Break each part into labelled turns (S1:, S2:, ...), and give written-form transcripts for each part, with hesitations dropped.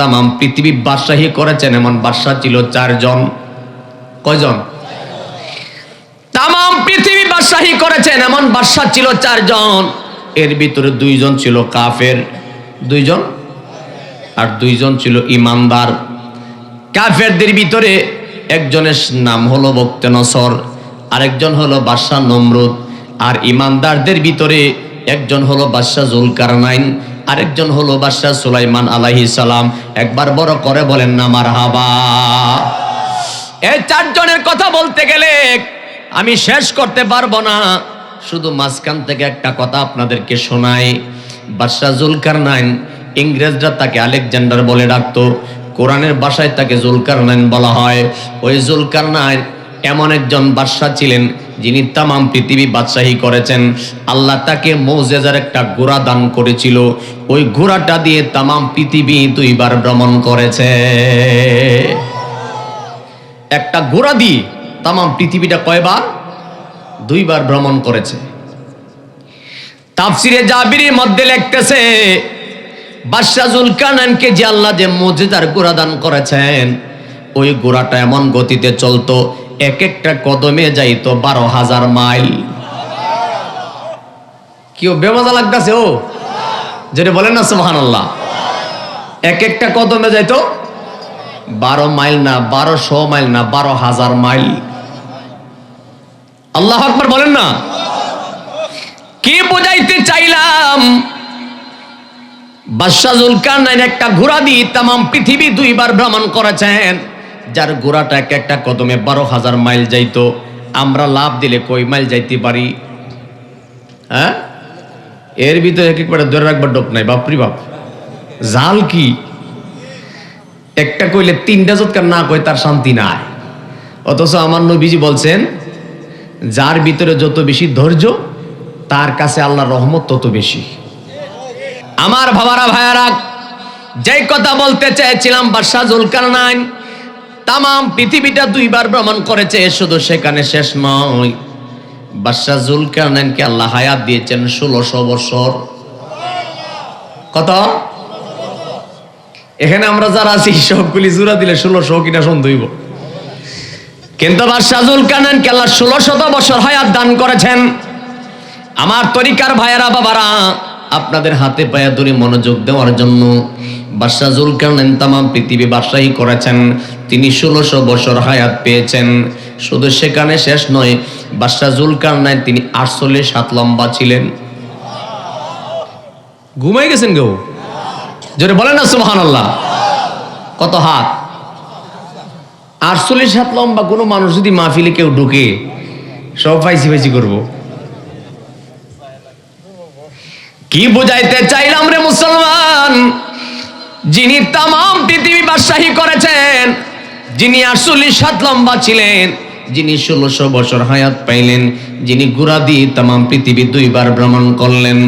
S1: তামাম পৃথিবী বাদশাহী করেছেন এমন বাদশা ছিল 4 জন। কয়জন? তামাম পৃথিবী বাদশাহী করেছেন এমন বাদশা ছিল 4 জন। এর ভিতরে 2 জন ছিল কাফের, 2 জন, আর 2 জন ছিল ইমানদার। কাফেরদের ভিতরে একজনের নাম হলো বক্তেনসর, আরেকজন হলো বাদশাহ নমরুদ। আর ইমানদারদের ভিতরে একজন হলো বাদশাহ জুলকারনাইন, আরেকজন হলো বাদশাহ সুলাইমান আলাইহিস সালাম। একবার বড় করে বলেন না মারহাবা। এই 4 জনের কথা বলতে গেলে আমি শেষ করতে পারবো না, শুধু মাঝখান থেকে একটা কথা আপনাদেরকে শোনাই। বাদশাহ জুলকারনাইন, ইংরেজরা তাকে আলেকজান্ডার বলে ডাকতো, কোরআনের ভাষায় তাকে জুলকারনাইন বলা হয়। ওই জুলকারনাইন এমন একজন বাদশাহ ছিলেন যিনি তামাম পৃথিবী বাদশাহী করেছেন। আল্লাহ তাকে মুজিজার একটা ঘোড়া দান করেছিল, ওই ঘোড়াটা দিয়ে তামাম পৃথিবী 2 বার ভ্রমণ করেছে। একটা ঘোড়া দিয়ে তামাম পৃথিবীটা কয়বার? 2 বার ভ্রমণ করেছে। তাফসিরে জাবিরির মধ্যে লিখতেছে বাদশাহ জুলকারনাইনকে যে আল্লাহ যে মুজিজার ঘোড়া দান করেছেন, ওই ঘোড়াটা এমন গতিতে চলতো, এক একটা কদমে যাইতো 12,000 মাইল। কেউ বেমজা লাগতেছে? ও যেটা বলেন না সুবহানাল্লাহ। এক একটা কদমে যাইতো 12 মাইল না, 1200 মাইল না, 12,000 মাইল। আল্লাহু আকবার বলেন না। কি বুঝাইতে চাইলাম? বাদশাহ জুলকারনাইন একটা ঘোড়া দিয়ে তামাম পৃথিবী 2 বার ভ্রমণ করেছেন, যার ঘোড়াটা এক একটা কদমে 12,000 মাইল যাইতো। আমরা লাভ দিলে কই মাইল যাইতে পারি? হ্যাঁ, এর ভিতরে এক একবার ধরে রাখবার ডোক নাই। বাপরি বাপ, জাল কি একটা কইলে 3টা যৎকার না কই তার শান্তি নাই। অথচ আমার নবীজি বলছেন, যার ভিতরে যত বেশি ধৈর্য তার কাছে আল্লাহর রহমত তত বেশি। আমার বাবারা ভাইয়ারা, যেই কথা বলতে চেয়েছিলাম, বাদশাহ জুলকারনাইন তামাম পৃথিবীটা 2 বার ভ্রমণ করেছে। শুধু সেখানে শেষ নয়, বাদশাহ জুলকারনাইনকে আল্লাহ হায়াত দিয়েছেন 1600 বছর। কত? এখানে আমরা যারা আছি সবগুলি জোড়া দিলে 1600 কিনা সন্দেহ হইব। কিন্তু বাদশাহ জুলকারনাইনকে আল্লাহ 1600 বছর হায়াত দান করেছেন। আমার তরিকার ভাইয়ারা বাবারা, আপনাদের হাতে পায়ে ধরে মনোযোগ দেওয়ার জন্য, বাদশাহ জুলকারনাইন তামাম পৃথিবী বাদশাহী করেছেন। তিনি 1600 বছর হায়াত পেয়েছেন। শুধু সেখানে শেষ নয়, বাদশাহ জুলকারনাইন তিনি 48 হাত লম্বা ছিলেন। ঘুমাই গেছেন কেউ? জোরে বলেন না সুবহানাল্লাহ। কত হাত? 48 হাত লম্বা। কোনো মানুষ যদি মাহফিলে কেউ ঢুকে, সব ফাইসি ফাইসি করবো। কি বুঝাইতে চাইলাম রে মুসলমান? যিনি তামাম পৃথিবী বাদশাহী করেছেন, যিনি 48 হাত লম্বা ছিলেন, যিনি 1600 বছর হায়াত পাইলেন, যিনি ঘোড়া দিয়ে তামাম পৃথিবী 2 বার ভ্রমণ করলেন,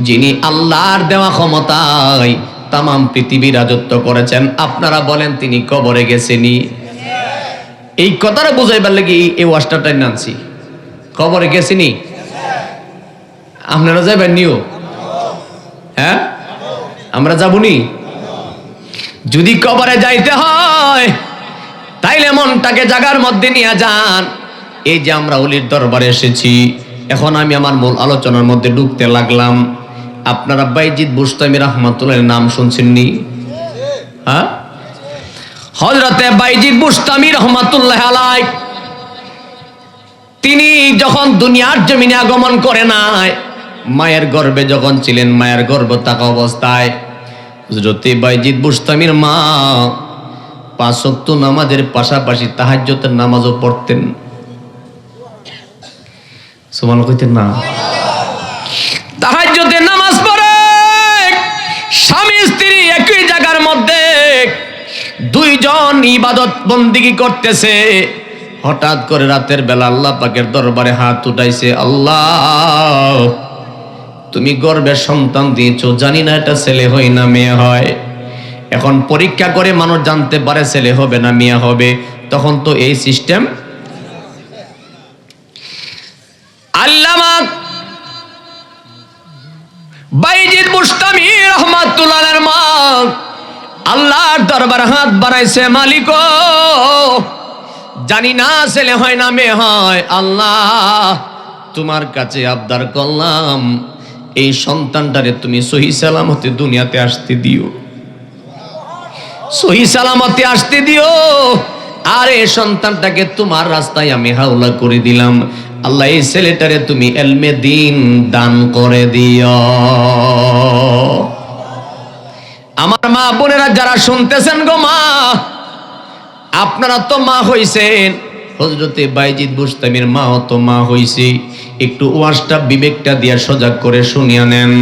S1: যিনি আল্লাহর দেওয়া ক্ষমতায় তামাম পৃথিবী রাজত্ব করেছেন, আপনারা বলেন তিনি কবরে গেছেনি? এই কথাটা বুঝাইবার লাগি এই ওয়াজটাই নানছি। কবরে গেছেনি? আপনারা যাইবেন নিও? হ্যাঁ, আমরা যাবনি? যদি কবরে যাইতে হয় তাইলে মনটাকে জায়গার মধ্যে নিয়ে যান। এই যে আমরা ওলির দরবারে এসেছি, এখন আমি আমার মূল আলোচনার মধ্যে ঢুকতে লাগলাম। আপনারা বাইজিদ বুস্তামি রাহমাতুল্লাহর নাম শুনছেননি? হ্যাঁ, হযরতে বাইজিদ বুস্তামি রাহমাতুল্লাহ আলাইহি তিনি যখন দুনিয়ার জমিনে আগমন করে নাই, মায়ের গর্ভে যখন ছিলেন, মায়ের গর্ভে থাকা অবস্থায় হযরতে বাইজিদ বুস্তামির মা 5 ওয়াক্ত নামাজের পাশাপাশি তাহাজ্জুদের নামাজও পড়তেন। সুবহানাল্লাহ কইতেন না? তাহাজ্জুদের নামাজ পড়ে স্বামী স্ত্রী একই জায়গার মধ্যে 2 জন ইবাদত বন্দেগী করতেছে। হঠাৎ করে রাতের বেলা আল্লাহ পাকের দরবারে হাত উঠাইছে, আল্লাহ তুমি গর্ভে সন্তান দিয়েছো, জানি না এটা ছেলে হয় না মেয়ে হয়। এখন পরীক্ষা করে মানুষ জানতে পারে ছেলে হবে না মেয়ে হবে, তখন তো এই সিস্টেম। আল্লামা বাইজিদ বুস্তামি রাহমাতুল্লাহর মা আল্লাহর দরবার হাত বাড়াইছে, মালিক জানি না ছেলে হয় না মেয়ে হয়, আল্লাহ তোমার কাছে আবদার করলাম এই সন্তানটারে তুমি সহি সালামতে দুনিয়াতে আসতে দিও, সহি সালামতে আসতে দিও। আর এই সন্তানটাকে তোমার রাস্তায় আমি হাওলা করে দিলাম, আল্লাহ এই ছেলেটারে তুমি ইলমে দ্বীন দান করে দিও। আমার মা বোনেরা যারা শুনতেছেন গো মা, আপনারা তো মা হইছেন, হযরতে বাইজিদ বুস্তামির মাও তো মা হইছে, একটু ওয়াজটা বিবেকটা দিয়া সজাগ করে শুনিয়া নেন।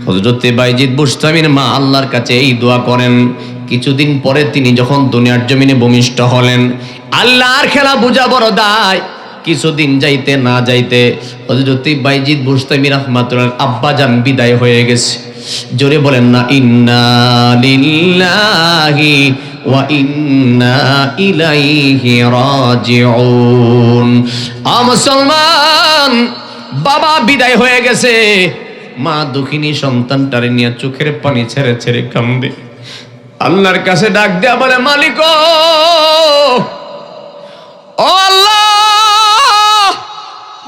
S1: হযরতে বাইজিদ বুস্তামির মা আল্লাহর কাছে এই দোয়া করেন, কিছুদিন পরে তিনি যখন দুনিয়ার জমিনে ভূমিষ্ঠ হলেন, আল্লাহর খেলা বুঝা বড় দায়, কিছুদিন যাইতে না যাইতে হযরতে বাইজিদ বুস্তামি রাহমাতুল্লাহ আব্বা জান বিদায় হয়ে গেছে। জোরে বলেন না ইন্না লিল্লাহি ওয়া ইন্না ইলাইহি রাজিউন। মুসলমান, বাবা বিদায় হয়ে গেছে, মা দুঃখিনী সন্তানটারে নিয়ে চোখের পানি ছেড়ে ছেড়ে কান্দে, আল্লাহর কাছে ডাক দেয়া বলে, মালিক ও আল্লাহ,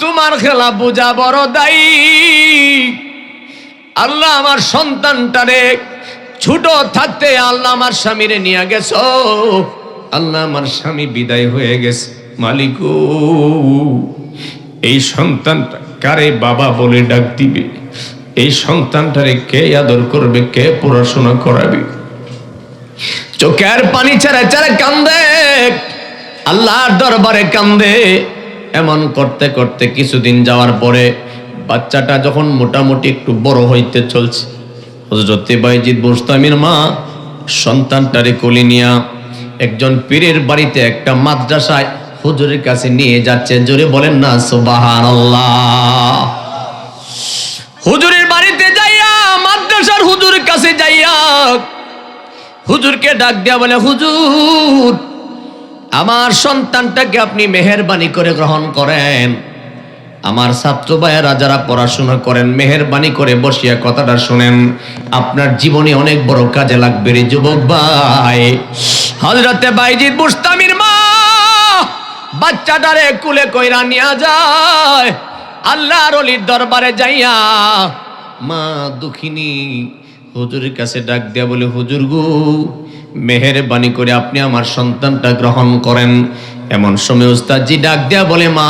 S1: তোমার খেলা বুঝা বড় দায়ী। আল্লাহ আমার সন্তানটারে ছোট থাকতে আল্লাহ আমার স্বামীরে নিয়ে গেছো, আল্লাহ আমার স্বামী বিদায় হয়ে গেছে, মালিক এই সন্তানটা কারে বাবা বলে ডাক দিবে, এই সন্তানটারে কে আদর করবে, কে পড়াশোনা করাবে। চোখের পানি ছেড়ে ছেড়ে কান্দে, আল্লাহর দরবারে কান্দে। এমন করতে করতে কিছুদিন যাওয়ার পরে বাচ্চাটা যখন মোটামুটি একটু বড় হইতে চলছে, হযরতে বাইজিদ বুস্তামির মা সন্তানটারে কোলে নিয়া একজন পীরের বাড়িতে একটা মাদ্রাসায় হুজুরের কাছে নিয়ে যাচ্ছে। জোরে বলেন না সুবহানাল্লাহ। হুজুরের বাড়িতে যাইয়া, মাদ্রাসার হুজুরের কাছে যাইয়া হুজুরকে ডাক দেয়া বলে, হুজুর আমার সন্তানটাকে আপনি মেহেরবানি করে গ্রহণ করেন, আমার ছাত্র ভাইয়েরা যারা পড়াশোনা করেন মেহেরবানি করে বসিয়া কথাটা শুনেন, আপনার জীবনে অনেক বড় কাজে লাগবে রে যুবক ভাই। হযরতে বাইজিদ বুস্তামির মা বাচ্চাটারে কুলে কইরা নিয়ে যায়, আল্লাহর ওলির দরবারে যাইয়া মা দুঃখিনী হুজুরের কাছে ডাক দেয়া বলে, হুজুর গো মেহেরবানি করে আপনি আমার সন্তানটা গ্রহণ করেন। এমন সময় উস্তাদজি ডাক দেয়া বলে, মা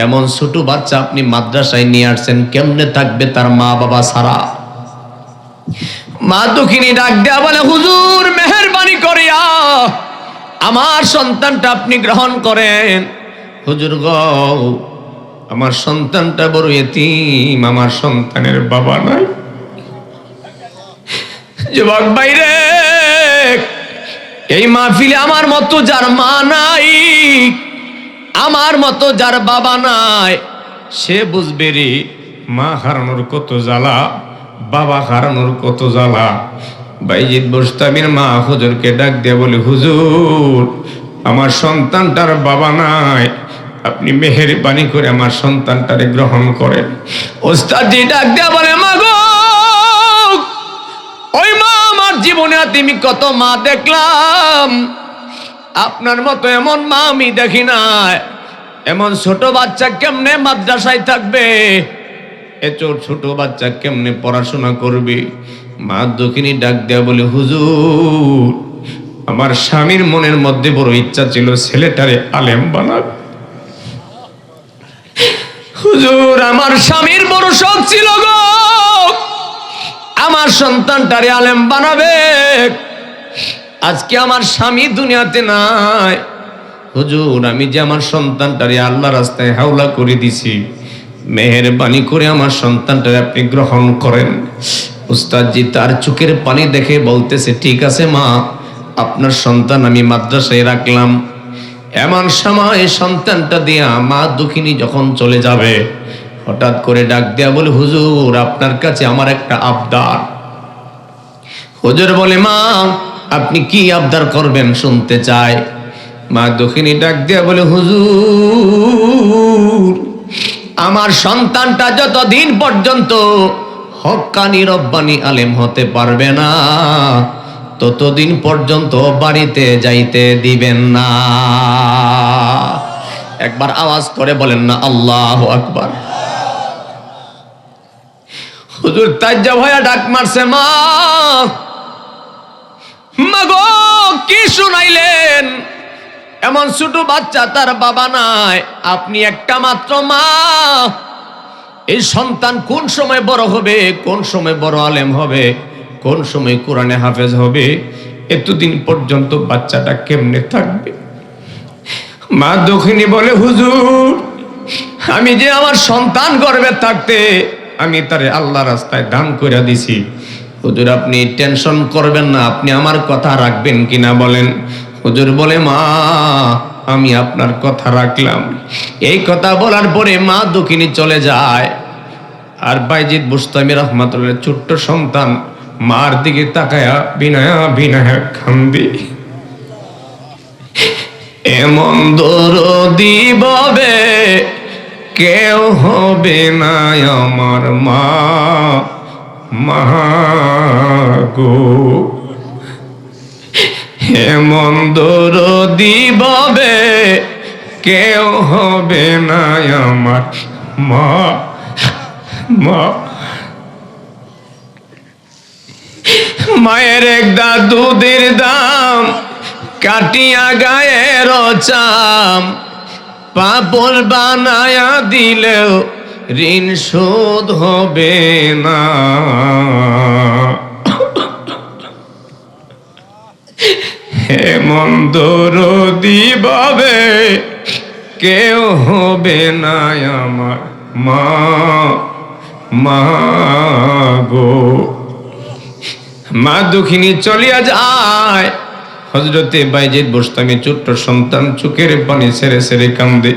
S1: এমন ছোট বাচ্চা আপনি মাদ্রাসায় নিয়ে আসছেন, কেমনে থাকবে তার মা বাবা ছাড়া? মা দুঃখিনী ডাক দেয়া বলে, হুজুর মেহেরবানি করিয়া আমার সন্তানটা আপনি গ্রহণ করেন। হুজুর গো আমার সন্তানটা বড় এতিম, আমার সন্তানের বাবা নাই। যুবক বাইরে, এই মাহফিলে আমার মতো যার মা নাই, আমার মতো যার বাবা নাই, সে বুঝবে রে মা হারানোর কত জ্বালা, বাবা হারানোর কত জ্বালা। বাইজিদ বুস্তামির মা হুজুরকে ডাক দিয়ে বলে, হুজুর আমার সন্তানটার বাবা নাই, আপনি মেহেরবানি করে আমার সন্তানটারে গ্রহণ করেন। ওস্তাদজি ডাক দিয়ে বলে, মা গো ওই মা, আমার জীবনে তুমি কত মা দেখলাম, আপনার মতো এমন মা আমি দেখি নাই। এমন ছোট বাচ্চা কেমনে মাদ্রাসায় থাকবে, এত ছোট বাচ্চা কেমনে পড়াশোনা করবে? মা দুঃখিনী ডাক দেয়া বলে, হুজুর আমার স্বামীর মনের মধ্যে বড় ইচ্ছা ছিল ছেলেটারে আলেম বানাবে। হুজুর আমার স্বামীর বড় শখ ছিল গো, আমার সন্তানটারে আলেম বানাবে। আজকে আমার স্বামী দুনিয়াতে নাই, হুজুর আমি যে আমার সন্তানটারে আল্লাহর রাস্তায় হাওলা করে দিছি, মেহেরবানি করে আমার সন্তানটারে আপনি গ্রহণ করেন। উস্তাদজি তার চোখের পানি দেখে বলতেছে, ঠিক আছে মা, আপনার সন্তান আমি মাদ্রাসায় রাখলাম। এমন সময় সন্তানটা দিয়া মা দুঃখিনী যখন চলে যাবে, হঠাৎ করে ডাক দেয়া বলে, হুজুর আপনার কাছে আমার একটা আবদার। হুজুর বলে, মা আপনি কি আবদার করবেন শুনতে চাই। মা দুঃখিনী ডাক দেয়া বলে, হুজুর আমার সন্তানটা যতদিন পর্যন্ত হক্কানি রব্বানি আলেম হতে পারবে না, ততদিন পর্যন্ত বাড়িতে যাইতে দিবেন না। একবার আওয়াজ করে বলেন না আল্লাহু আকবার। হুজুর তাজ্জা ভাইয়া ডাক মারছে, মা মাগো কি শুনাইলেন? এমন ছোট বাচ্চা, তার বাবা নাই, আপনি একটা মাত্র মা। এই সন্তান কোন সময় বড় হবে, কোন সময় বড় আলেম হবে, কোন সময় কোরআনে হাফেজ হবে, এতদিন পর্যন্ত বাচ্চাটা কেমনে থাকবে? মা দক্ষিণী বলে, হুজুর আমি যে আমার সন্তান গর্ভে থাকতে আমি তারে আল্লাহ রাস্তায় দান করে দিছি। হুজুর আপনি টেনশন করবেন না, আপনি আমার কথা রাখবেন কিনা বলেন। হুজুর বলে, মা আমি আপনার কথা রাখলাম। এই কথা বলার পরে মা দক্ষিণী চলে যায়। আর বাইজিদ বুস্তামি রহমাতুল্লাহ ছোট্ট সন্তান মার দিকে তাকায়া বিনায়া বিনায়া কান্দে। এমন দরদি ববে কেউ হবে না আমার মা, মা গো। এমন দরদি ববে কেউ হবে না আমার মা, মা। মায়ের একদা দুধের দাম কাটিয়া গায়ের চাম, পাপড় বানায়া দিলেও ঋণ শোধ হবে না। এমন দরদি ববে কেউ হবে না আমার মা, মা গো। মা দুঃখিনী চলিয়া যায়। হযরতে বাইজিদ বুস্তামি ছোট্ট সন্তান চোখের পানি ছেড়ে ছেড়ে কান্দে।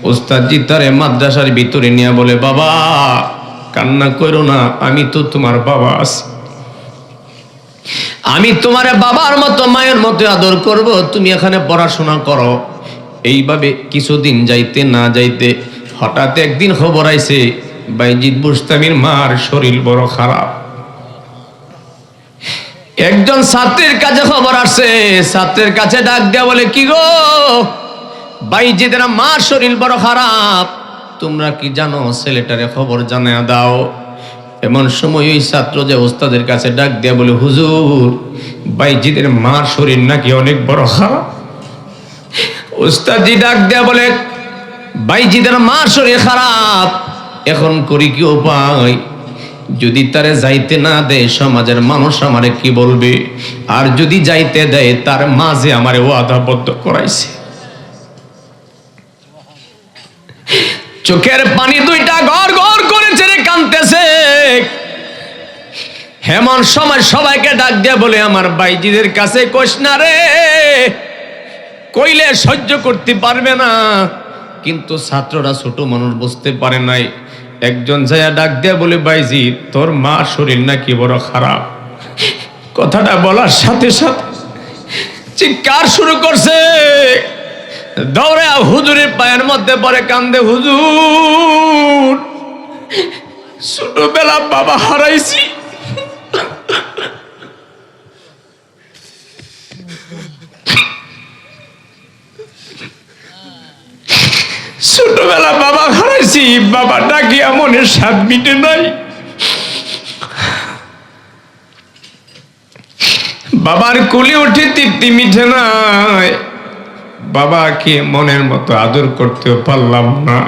S1: ওস্তাদজি তারে মাদ্রাসার ভিতরে নিয়ে বলে, বাবা কান্না করো না, আমি তো তোমার বাবা আছি, আমি তোমার বাবার মতো মায়ের মতো আদর করব, তুমি এখানে পড়াশোনা করো। এইভাবে কিছুদিন যাইতে না যাইতে হঠাৎ একদিন খবর আইছে বাইজিদ বুস্তামির মার শরীর বড় খারাপ। একজন ছাত্রের কাছে খবর আসছে, ছাত্রের কাছে ডাক দেয়া বলে, কি গো বাইজিদের মার শরীর বড় খারাপ, তোমরা কি জানো? ছেলেটারে খবর জানায়া দাও। এমন সময় ওই ছাত্র যে ওস্তাদের কাছে ডাক দেয়া বলে, হুজুর বাইজিদের মার শরীর নাকি অনেক বড় খারাপ। ওস্তাদজি ডাক দেয়া বলে, বাইজিদের মার শরীর খারাপ, এখন করি কি উপায়? যদি তারে যাইতে না দেয় সমাজের মানুষ আমারে কি বলবে? আর যদি যাইতে দেয় তার মাঝে আমারে ওয়াদাবদ্ধ করাইছে। চোখের পানি দুইটা গড় গড় করে ছেড়ে কাঁদতেছে। এমন সময় সবাইকে ডাক দিয়ে বলে, আমার বাইজিদের কাছে কইস না রে, কইলে সহ্য করতে পারবে না। কিন্তু ছাত্ররা ছোট মানুষ বুঝতে পারে নাই। একজন যায়া ডাক দিয়ে বলে, বাইজি তোর মা শরীর নাকি বড় খারাপ। কথাটা বলার সাথে সাথে চিৎকার শুরু করছে, দৌড়ে হুজুরের পায়ের মধ্যে পড়ে কান্দে, হুজুর ছোটবেলা বাবা হারাইছি, ছোটবেলা বাবা হারাইছি, বাবা ডাকিয়া মনের স্বাদ মিটে নাই। বাবার কোলে উঠে তৃপ্তি মিটে নাই, বাবাকে মনের মতো আদর করতেও পারলাম না।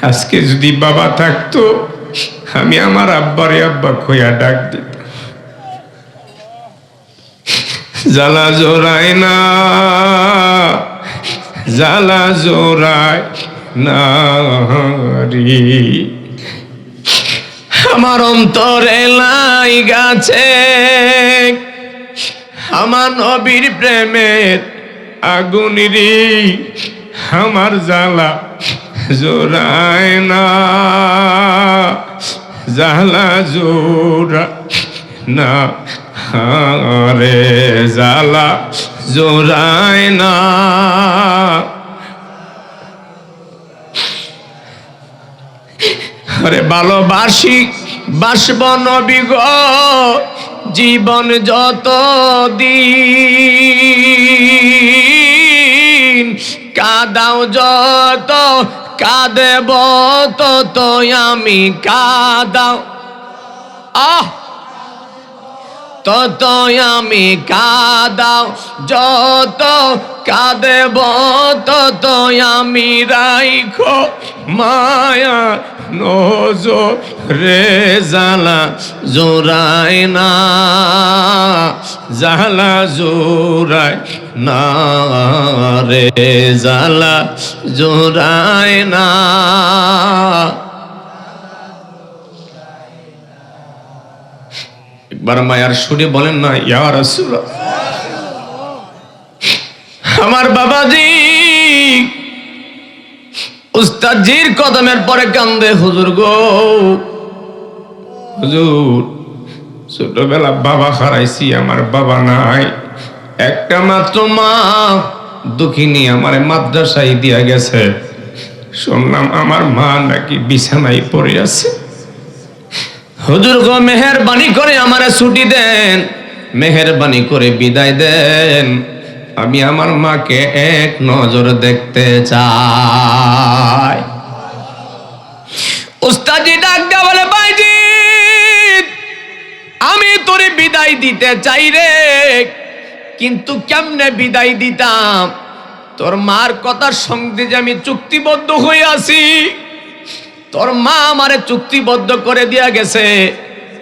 S1: আজকে যদি বাবা থাকতো আমি আমার আব্বারে আব্বা কইয়া ডাক দিতাম। জ্বালা জোড়ায় না, জ্বালা জোড়ায় না রে, আমার অন্তরে লাই গাছে আমার নবীর প্রেমের আগুন রে, আমার জ্বালা জোড়ায় না, জ্বালা জোড়া না রে, জ্বালা জোড়ায় না। আরে ভালোবাসি বাসব নবী গো, জীবন যত দিন কাদাও যত কাঁদেব তত আমি কাদাও তত আমি কাদাও যত কাঁদেব তত আমি রাইখো মায়া নজরে জালা জোড়ায় না জালা জোড়ায় না রে জালা জোড়ায় না। একবার মায়ার সুরে বলেন না ইয়া রাসূলুল্লাহ। আমার বাবাজি উস্তাদজির কদমের পরে কান্দে, হুজুর গো হুজুর ছোটবেলা বাবা হারাইছি, আমার বাবা নাই, একটা মাত্র মা দুঃখিনী আমার মাদ্রাসায় দিয়া গেছে, শুনলাম আমার মা নাকি বিছানায় পড়ে আছে। হুজুর গো মেহেরবানি করে আমারে ছুটি দেন, মেহেরবানি করে বিদায় দেন, আমি আমার মাকে এক নজর দেখতে চাই। উস্তাদজি ডাক দেয়া বলে ভাইজি আমি তোরে বিদায় দিতে চাই রে, কিন্তু কেমনে বিদায় দিতাম, তোর মার কথার সঙ্গে যে আমি চুক্তিবদ্ধ হয়ে আছি, তোর মা আমারে চুক্তিবদ্ধ করে দিয়া গেছে।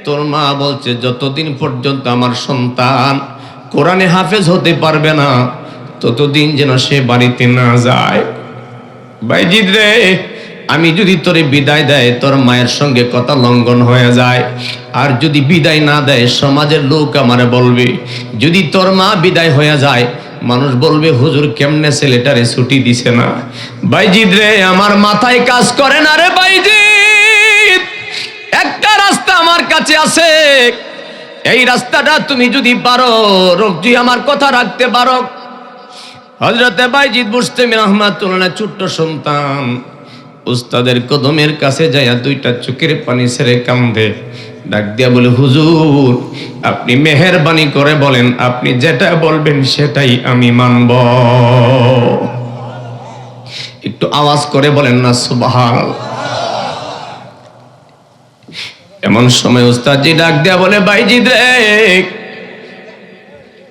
S1: তোর মা বলছে যতদিন পর্যন্ত আমার সন্তান কোরআনে হাফেজ হতে পারবে না ততদিন যেন সে বাড়িতে না যায়। বাইজিদ রে আমি যদি তোরে বিদায় দেয় তোর মায়ের সঙ্গে কথা লঙ্ঘন হয়ে যায়, আর যদি বিদায় না দেয় সমাজের লোক আমারে বলবে, যদি তোর মা বিদায় হয়ে যায় মানুষ বলবে হুজুর কেমনে ছেলেটারে ছুটি দিছে না। বাইজিদ রে আমার মাথায় কাজ করে না রে বাইজিদ, একটা রাস্তা আমার কাছে আছে, এই রাস্তাটা তুমি যদি পারো রোজি আমার কথা রাখতে পারো। হযরতে বাইজিদ বুস্তামি রাহমাতুল্লাহ ছোট্ট সন্তান উস্তাদের কদমের কাছে যাইয়া দুইটা চোখের পানি ছেড়ে কান্দে, ডাক দিয়া বলে হুজুর আপনি মেহেরবানি করে বলেন, আপনি যেটা বলবেন সেটাই আমি মানব। একটু আওয়াজ করে বলেন না সুবহানাল্লাহ। এমন সময় উস্তাদজি ডাক দিয়া বলে বাইজিদ রে,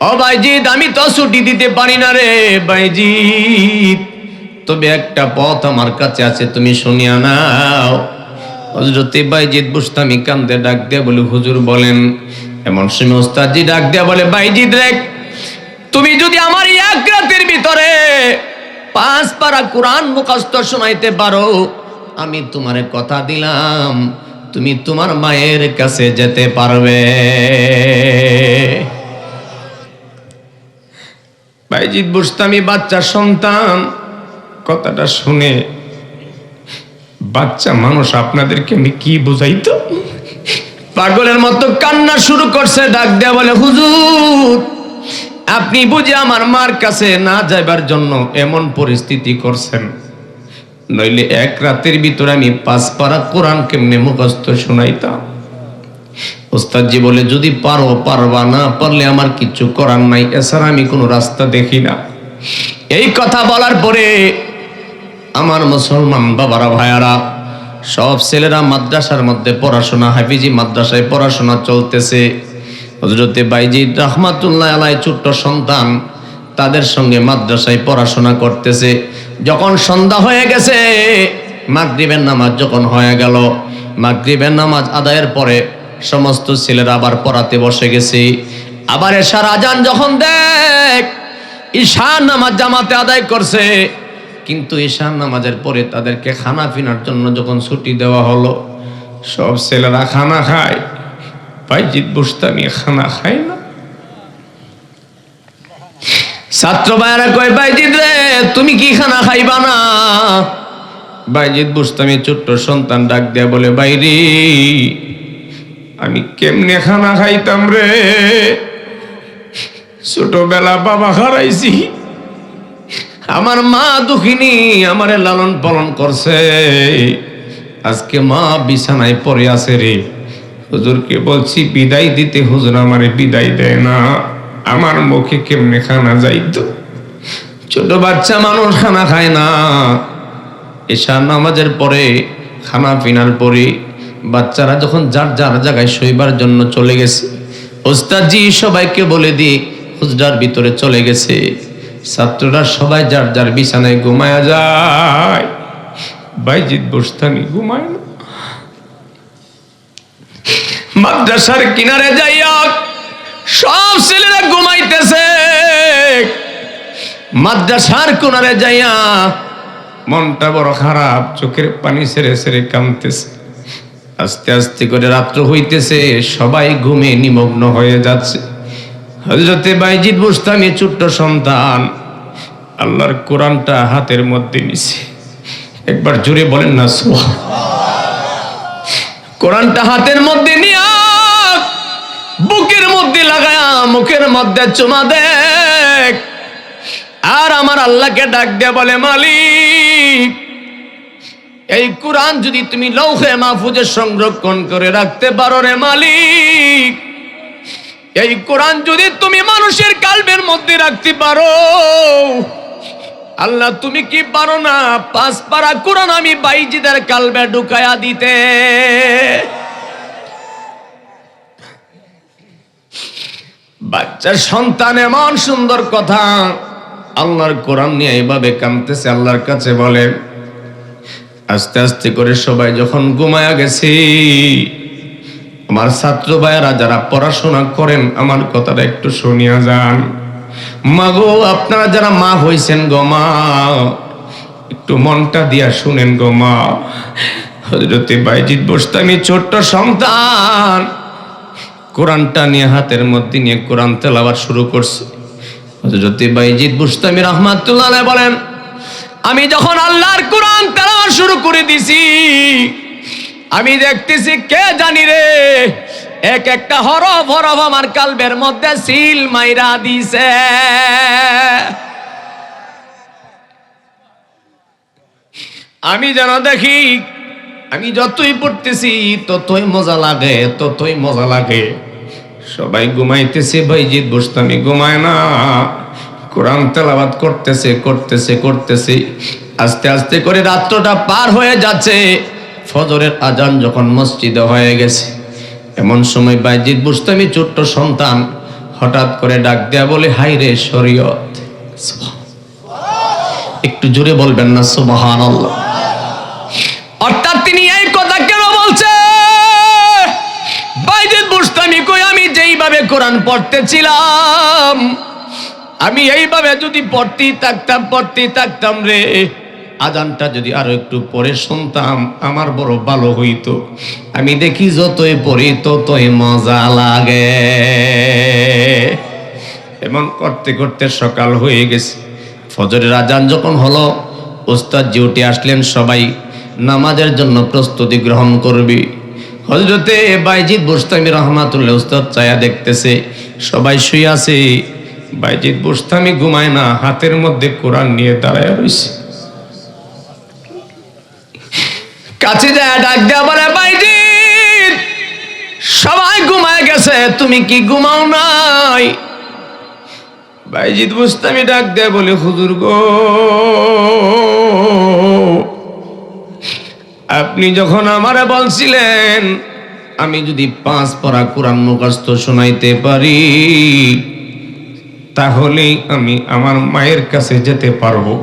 S1: ও বাইজিদ আমি তো ছুটি দিতে পারি না রে বাইজিদ, তবে একটা পথ আমার কাছে আছে তুমি শুনিয়া নাও। হযরতে বাইজিদ বুস্তামি কান্দে ডাক দিয়া বলে হুজুর বলেন। এমন সময় উস্তাদজি ডাক দিয়া বলে বাইজিদ রে তুমি যদি আমার এক রাতের ভিতরে 5 পারা কোরআন মুখস্থ শোনাইতে পারো, আমি তোমারে কথা দিলাম তুমি তোমার মায়ের কাছে যেতে পারবে। বাইজিদ বুস্তামি বাচ্চা সন্তান, কথাটা শুনে বাচ্চা মানুষ আপনাদেরকে আমি কি বুঝাইতো, পাগলের মতো কান্না শুরু করছে, ডাক দেয়া বলে হুজুর আপনি বুঝে আমার মার কাছে না যাইবার জন্য এমন পরিস্থিতি করছেন, নইলে এক রাতের ভিতরে আমি 5 পারা কোরআন কেমনে মুখস্থ শোনাইতাম। ওস্তাদজি বলে যদি পারো পারবা, না পারলে আমার কিছু করার নাই, এছাড়া আমি কোনো রাস্তা দেখি না। এই কথা বলার পরে আমার মুসলমান বাবারা ভাইয়ারা সব ছেলেরা মাদ্রাসার মধ্যে পড়াশোনা, হাফিজি মাদ্রাসায় পড়াশোনা চলতেছে। হযরতে বাইজিদ রাহমাতুল্লাহ আলাইহি ছোট্ট সন্তান তাদের সঙ্গে মাদ্রাসায় পড়াশোনা করতেছে। যখন সন্ধ্যা হয়ে গেছে, মাগরিবের নামাজ যখন হয়ে গেল, মাগরিবের নামাজ আদায়ের পরে সমস্ত ছেলেরা আবার পড়াতে বসে গেছে। আবার এশার আজান যখন দেখ ঈশার নামাজ জামাতে আদায় করছে, কিন্তু ঈশার নামাজের পরে তাদেরকে খানা পিনার জন্য যখন ছুটি দেওয়া হলো, সব ছেলেরা খানা খায়, বাইজিদ বুস্তামি খানা খায় না। ছাত্র ভাইরা কয় বাইজিদ রে তুমি কি খানা খাইবা না? বাইজিদ বুস্তামি ছোট্ট সন্তান ডাক দেয়া বলে বাইরে আমি কেমনে খানা খাইতাম রে, ছোটবেলা বাবা হারাইছি, আমার মা দুঃখিনী আমারে লালন পালন করছে, আজকে মা বিছানায় পড়ে আছে রে,
S2: হুজুরকে বলছি বিদায় দিতে, হুজুর আমারে বিদায় দেয় না, আমার মুখে কেমনে খানা যাইতো।
S1: ছোট বাচ্চা মানুষ খানা খায় না। এশার নামাজের পরে খানা পিনার পরে বাচ্চারা যখন যার যার জায়গায় শোইবার জন্য চলে গেছে, ওস্তাদজি সবাইকে বলে দিয়ে হুজরার ভিতরে চলে গেছে। ছাত্ররা সবাই যার যার বিছানায় ঘুমায়া যায়,
S2: বাইজিদ বুস্তামি ঘুমায় না।
S1: মাদ্রাসার কিনারে যাইয়া সব ছেলেরা ঘুমাইতেছে। মাদ্রাসার কিনারে যাইয়া
S2: মনটা বড় খারাপ, চোখের পানি ছেড়ে ছেড়ে কাঁদতেছে।
S1: আস্তে আস্তে করে রাত্র হইতেছে, সবাই ঘুমে নিমগ্ন হয়ে যাচ্ছে। হযরতে বাইজিদ বুস্তামি ছোট্ট সন্তান
S2: আল্লাহর কোরআনটা হাতের মধ্যে নিছে। একবার জোরে বলেন না সুবহানাল্লাহ।
S1: কোরআনটা হাতের মধ্যে নিয়া বুকের মধ্যে লাগায়া মুখের মধ্যে চুমা দেখ, আর আমার আল্লাহকে ডাক দিয়ে বলে, মালিক এই কোরআন যদি তুমি লৌহে মাহফুজে সংরক্ষণ করে রাখতে পারো রে মালিক, এই কোরআন যদি তুমি মানুষের কালবের মধ্যে রাখতে পারো, আল্লাহ তুমি কি পারো না 5 পারা কোরআন আমি বাইজিদের কালবে ঢুকায়া দিতে। বাচ্চা সন্তান এমন সুন্দর কথা আল্লাহর কোরআন নিয়ে এইভাবে কাঁদতেছে, আল্লাহর কাছে বলে। আস্তে আস্তে করে সবাই যখন ঘুমায়া গেছে, আমার ছাত্র ভাইয়েরা যারা পড়াশোনা করেন আমার কথাটা একটু শুনিয়া যান। মা গো, আপনারা যারা মা হইছেন গো মা, একটু মনটা দিয়া শুনেন গো মা। হযরতে বাইজিদ বুস্তামি ছোট্ট সন্তান কোরআনটা নিয়ে হাতের মধ্যে নিয়ে কোরআন তেলাওয়াত শুরু করছে। হযরতে বাইজিদ বুস্তামি রাহমাতুল্লাহ আলাইহি বলেন, আমি যখন আল্লাহর কোরআন তেলাওয়াত শুরু করে দিছি, আমি দেখতেছি কে জানি রে এক একটা হরফ হরফ আমার কালবের মধ্যে সিল মাইরা দিছে। আমি যেন দেখি, আমি যতই পড়তেছি ততই মজা লাগে, ততই মজা লাগে। সবাই ঘুমাইতেছে, বাইজিদ বুস্তামি ঘুমায় না, কোরআন তেলাওয়াত করতেছে করতেছে করতেছে। আস্তে আস্তে করে রাত্রটা পার হয়ে যাচ্ছে। ফজরের আজান যখন মসজিদে হয়ে গেছে, এমন সময় বাইজিদ বুস্তামি ছোট্ট সন্তান হঠাৎ করে ডাক দেয়া বলে, হাই রে শরীয়ত। একটু জোরে বলবেন না সুবহানাল্লাহ। অর্থাৎ তিনি এই কথা কেন বলছে? বাইজিদ বুস্তামি কই, আমি যেইভাবে কোরআন পড়তেছিলাম, আমি এইভাবে যদি পড়তেই থাকতাম রে, আজানটা যদি আরো একটু পরে শুনতাম আমার বড় ভালো হইতো। আমি দেখি যতই পড়ি ততই মজা লাগে। এমন করতে করতে সকাল হয়ে গেছে। ফজরের আজান যখন হলো, ওস্তাদ জি উঠে আসলেন, সবাই নামাজের জন্য প্রস্তুতি গ্রহণ করবে। হযরতে বাইজিদ বুস্তামি রাহমাতুল্লাহ উস্তাদ চায়া দেখতেছে সবাই শুয়ে আছে, বাইজিদ বুস্তামি ঘুমায় না, হাতের মধ্যে কোরআন নিয়ে দাঁড়ায় রয়েছে। কাছে যায় ডাক দেয়া বলে, বাইজিদ সবাই ঘুমায় গেছে, তুমি কি ঘুমাও নাই? বাইজিদ বুস্তামি ডাক দেয়া বলে, হুজুর গো, আপনি যখন আমারে বলছিলেন আমি যদি 5 পারা কোরআন মুখস্থ শোনাইতে পারি তাহলে আমি আমার মায়ের কাছে যেতে পারবো,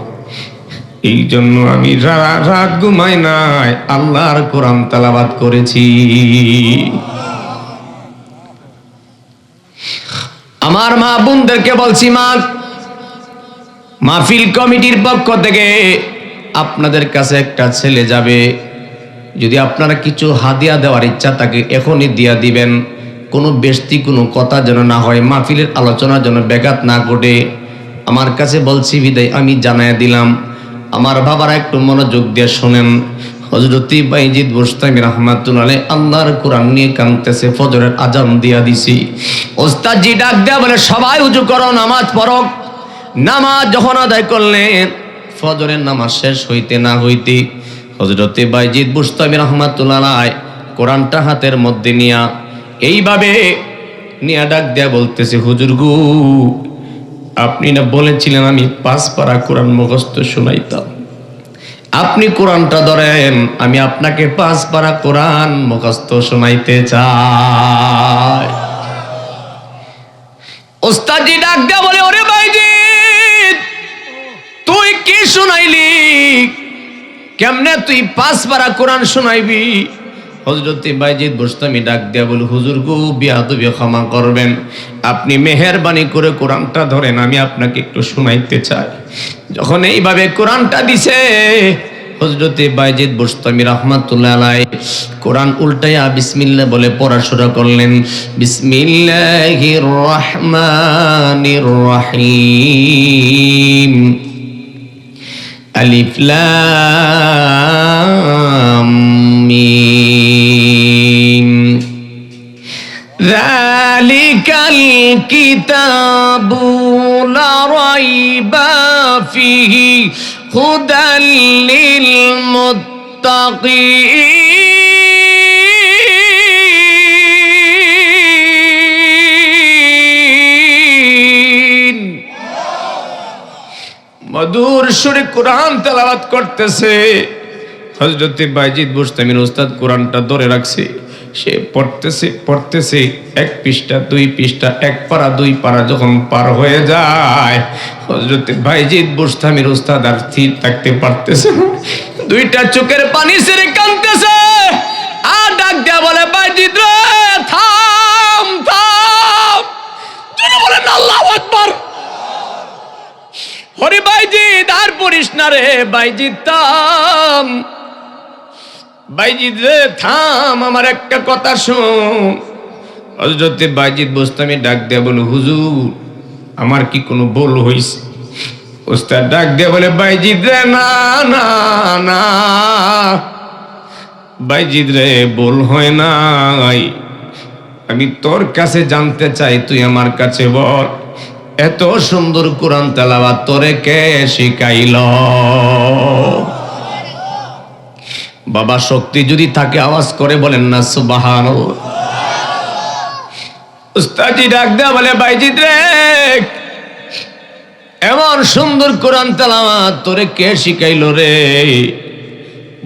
S1: এই জন্য আমি রাত ঘুমাই নাই, আল্লাহর কোরআন তেলাওয়াত করেছি। আমার মা বোনদেরকে বলছি, মাহফিল কমিটির পক্ষ থেকে আপনাদের কাছে একটা ছেলে যাবে, যদি আপনারা কিছু হাদিয়া দেওয়ার ইচ্ছা থাকে এখনই দিয়া দিবেন। কোনো বেশতি কোনো কথা যেন না হয়, মাহফিলের আলোচনা যেন ব্যাঘাত না ঘটে। আমার কাছে বলছি বিদায় আমি জানায় দিলাম। আমার বাবারা একটু মনোযোগ দিয়ে শোনেন। হযরতে বাইজিদ বুস্তামি রাহমাতুল্লাহ আলাইহি আল্লাহর কোরআন নিয়ে কাঁদতেছে, ফজরের আজান দিয়া দিছি। ওস্তাদ জি ডাক দেয়া বলে, সবাই উজু করো, নামাজ পড়ো। নামাজ যখন আদায় করলেন, ফজরের নামাজ শেষ হইতে না হইতে হযরতে বাইজিদ বুস্তামি রাহমাতুল্লাহ আলাইহি কোরআনটা হাতের মধ্যে নিয়া এইভাবে নিয়া ডাক দেয়া বলতেছে, হুজুর গো, আপনি না বলেছিলেন আমি 5 পারা কোরআন মুখস্থ শোনাইতাম, আপনি কোরআনটা ধরেন, আমি আপনাকে 5 পারা কোরআন মুখস্থ শোনাইতে চাই। ওস্তাদজি ডাক দেয়া বলে, ওরে বাইজিদ, তুই কি শোনাইলি? কেমনে তুই 5 পারা কোরআন শোনাইবি? হযরতে বাইজিদ বুস্তামি ডাক দেয়া বলে, হুজুর গো, বিয়াদবি ক্ষমা করবেন, আপনি মেহেরবানি করে কোরআনটা ধরেন, আমি আপনাকে একটু শোনাইতে চাই। যখন এইভাবে কোরআনটা দিছে, হযরতে বাইজিদ বুস্তামি রাহমাতুল্লাহ আলাইহি কোরআন উল্টাইয়া বিসমিল্লাহ বলে পড়া শুরু করলেন। বিসমিল্লাহির রহমানির রহিম, আলিফ লাম মিম, যালিকাল কিতাবু লা রাইবা ফিহি হুদাল লিল মুত্তাকিন। মধুর সুরে কোরআন তেলাওয়াত করতেছে। হযরতে বাইজিদ বুস্তামির উস্তাদ কোরআনটা ধরে রাখছে, সে পড়তেছে 1 পৃষ্ঠা 2 পৃষ্ঠা 1 পারা 2 পারা যখন পার হয়ে যায়, হযরতে বাইজিদ বুস্তামির উস্তাদ আর স্থির থাকতে পারতেছে না, 2টা চোখের পানি ছেড়ে কাঁদতেছে। আর ডাক দেয়া বলে, বাইজিদ রে, থাম থাম। জোরে বলেন আল্লাহু আকবার। হরি বাইজিদ, আর পড়িস না রে বাইজিদ, থাম। বাইজিদ রে, থাম, আমার একটা কথা শোন। হযরতে বাইজিদ বুস্তামি ডাক দেয়া বলে, হুজুর, আমার কি কোনো ভুল হইছে? উস্তাদ ডাক দেয়া বলে, বাইজিদ রে, না না না, বাইজিদ রে, ভুল হয় নাই। আমি তোর কাছে জানতে চাই, তুই আমার কাছে বল, এত সুন্দর কোরআন তেলাওয়াত তোরে কে শিখাইল? বাবা, শক্তি যদি থাকে আওয়াজ করে বলেন না সুবহানাল্লাহ। উস্তাদজি ডাক দেয়া বলে, বাইজিদ রে, এমন সুন্দর কোরআন তেলাওয়াত তোরে কে শিখাইল রে?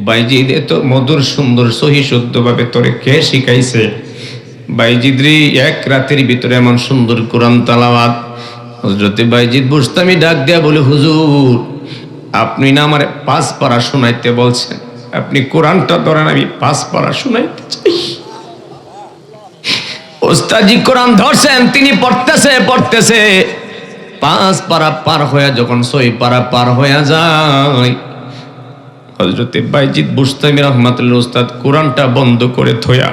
S1: বাইজিদ, এত মধুর সুন্দর সহি শুদ্ধভাবে তোরে কে শিখাইছে? বাইজিদ রে, 1 রাতের ভিতরে এমন সুন্দর কোরআন তেলাওয়াত। হযরতে বাইজিদ বুস্তামি ডাক দেয়া বলে, হুজুর, আপনি না আমার 5 পারা শোনাইতে বলছেন, আপনি কোরআনটা ধরেন, আমি 5 পারা শোনাইতে চাই। ওস্তাদজি কোরআন ধরছেন, তিনি পড়তেছে 5 পারা পার হয়ে যখন 6 পারা পার হয়ে যায়, হযরতে বাইজিদ বুস্তামি রাহমাতুল্লাহ উস্তাদ কোরআনটা বন্ধ করে থয়া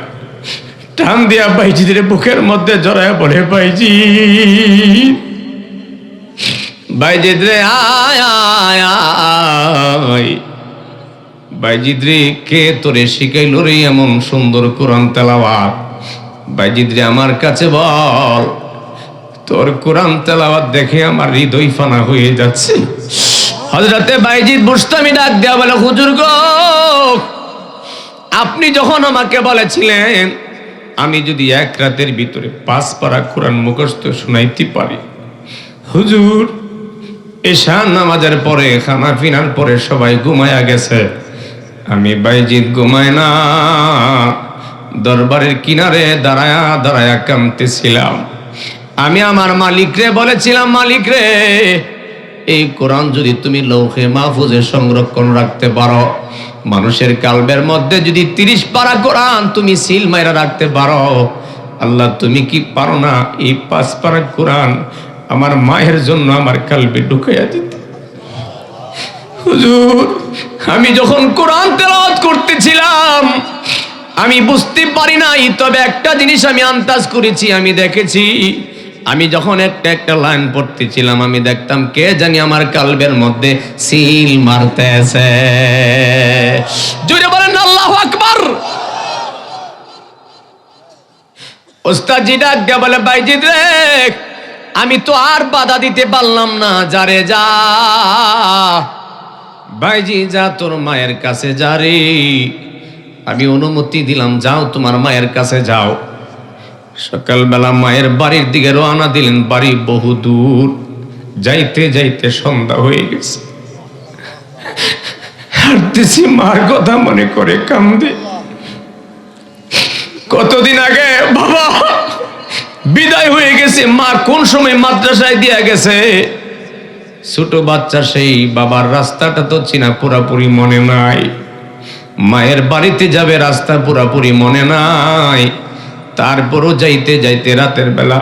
S1: টান দিয়া বাইজিদের বুকের মধ্যে জড়ায় বলে, বাইজিদ, বাইজিদ রে, আয় আয় আয়। বাইজিদ রে, কে তোরে শিখাইল রে এমন সুন্দর কোরআন তেলাওয়াত? বাইজিদ রে, আমার কাছে বল, তোর কোরআন তেলাওয়াত দেখে আমার হৃদয় ফানা হয়ে যাচ্ছে। হযরতে বাইজিদ বুস্তামি ডাক দেয়া বলে, হুজুর গো, আপনি যখন আমাকে বলেছিলেন আমি যদি 1 রাতের ভিতরে 5 পারা কোরআন মুখস্থ শোনাইতে পারি, হুজুর, এশা নামাজের পরে খানা পিনার পরে সবাই ঘুমায়া গেছে, আমি বাইজিদ ঘুমায় না, দরবারের কিনারে দাঁড়ায়া দাঁড়ায়া কাঁদতেছিলাম। আমি আমার মালিক রে বলেছিলাম, মালিক রে, এই কোরআন যদি তুমি লৌহে মাহফুজে সংরক্ষণ রাখতে পারো, মানুষের কালবের মধ্যে যদি 30 পারা কোরআন তুমি সিল মাইরা রাখতে পারো, আল্লাহ তুমি কি পারো না এই 5 পারা কোরআন আমার মায়ের জন্য আমার কালবে ঢুকাইয়া দিতে? হুজুর, আমি যখন কোরআন তেলাওয়াত করতেছিলাম আমি বুঝতে পারি নাই, তবে একটা জিনিস আমি আন্দাজ করেছি, আমি দেখেছি, আমি যখন একটা লাইন পড়তেছিলাম আমি দেখতাম কে জানি আমার কালবের মধ্যে সিল মারতেছে। জোরে বলেন আল্লাহু আকবার। ওস্তাদজি ডাক দিয়া বলে, বাইজিদ রে, আমি তো আর বাধা দিতে পারলাম না, যারে যা, বাইজি যা, তোর মায়ের কাছে যা রে। আমি অনুমতি দিলাম, যাও তোমার মায়ের কাছে যাও। সকালবেলা মায়ের বাড়ির দিকে রওনা দিলেন। বাড়ি বহু দূর, যাইতে যাইতে সন্ধ্যা হয়ে গেছে। হাঁটতেছি, মার কথা মনে করে কান্দে। কতদিন আগে বাবা বিদায় হয়ে গেছে, মা কোন সময় মাদ্রাসায় দিয়া গেছে। ছোট বাচ্চা সেই বাবার রাস্তাটা তো চিনা পুরাপুরি মনে নাই, মায়ের বাড়িতে যাবে রাস্তা পুরাপুরি মনে নাই। তারপরও যাইতে যাইতে রাতের বেলা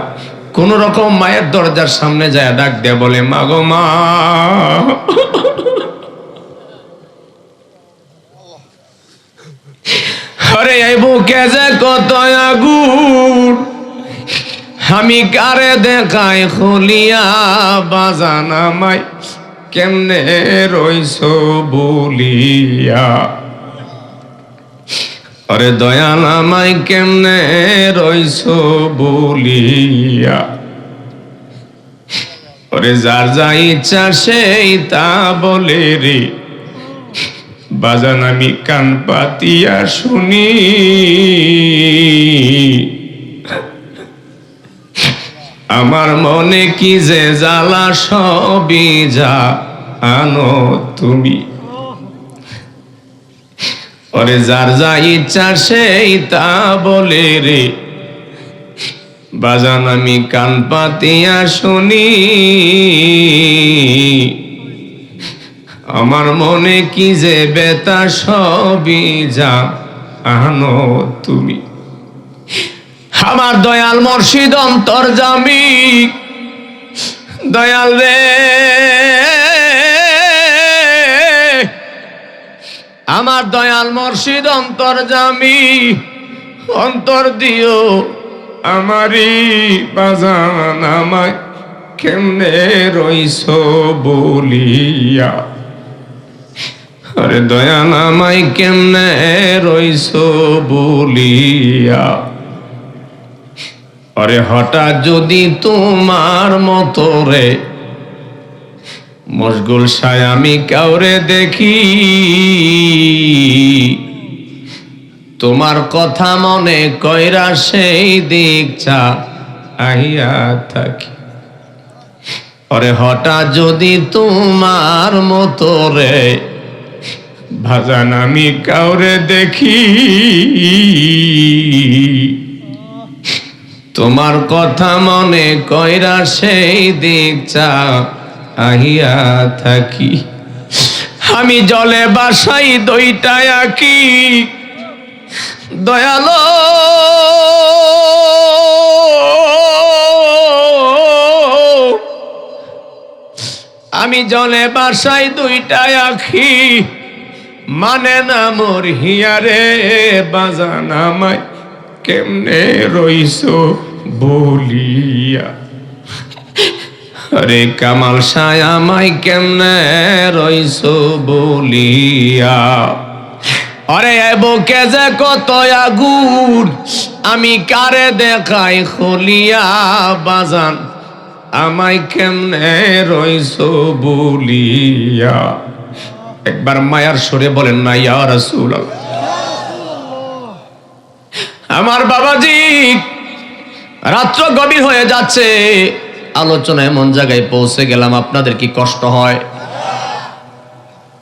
S1: কোন রকম মায়ের দরজার সামনে যায় ডাক দেয়া বলে, মা গো মা। আরে এই বুকে যে কত আগুন, আমি কারে দেখাই খুলিয়া, বাজান আমায় কেমনে রইছ বলিয়া। আরে দয়াল আমায় কেমনে রইছ বলিয়া। ওরে যার যা ইচ্ছা সেই তা বলে রে, বাজান আমি কান পাতিয়া শুনি। আমার মনে কি যে জ্বালা সবই যা আনো তুমি। ওরে যার যা ইচ্ছা সেই তা বলে রে, বাজান আমি কান পাতিয়া শুনি। আমার মনে কি যে বেতা সবই যা আনো তুমি। আমার দয়াল মুর্শিদ অন্তর্যামী, দয়াল রে আমার দয়াল মুর্শিদ অন্তর্যামী, অন্তর দিও আমারি বাজান আমায় কেমনে রইছ বলিয়া। আরে দয়াল আমায় কেমনে রইছ বলিয়া। আরে হঠাৎ যদি তোমার মতো রে মশগুল সায় আমি কাউরে দেখি, তোমার কথা মনে কইরা সেই দিক চা আহিয়া থাকি। আরে হঠাৎ যদি তোমার মতো রে ভাজান আমি কাউরে দেখি, তোমার কথা মনে কইরা সেই দিক চা আহিয়া থাকি। আমি জলে বাসাই দইটা আঁকি, দয়ালো আমি জলে বাসাই দুইটা আঁকি, মানে না মোর হিয়ারে বাজান আমায় কেমনে রইছ বলিয়া। আরে কামাল শাহ আমায় কেমনে রইছ বলিয়া। আরে বুকে যে কত আগুন, আমি কারে দেখাই খুলিয়া, বাজান আমায় কেমনে রইছ বলিয়া। একবার মায়ার সুরে বলেন না, ইয়া রাসূলুল্লাহ। আমার বাবাজি, রাত্র গভীর হয়ে যাচ্ছে, আলোচনা এমন জায়গায় পৌঁছে গেলাম, আপনাদের কি কষ্ট হয়?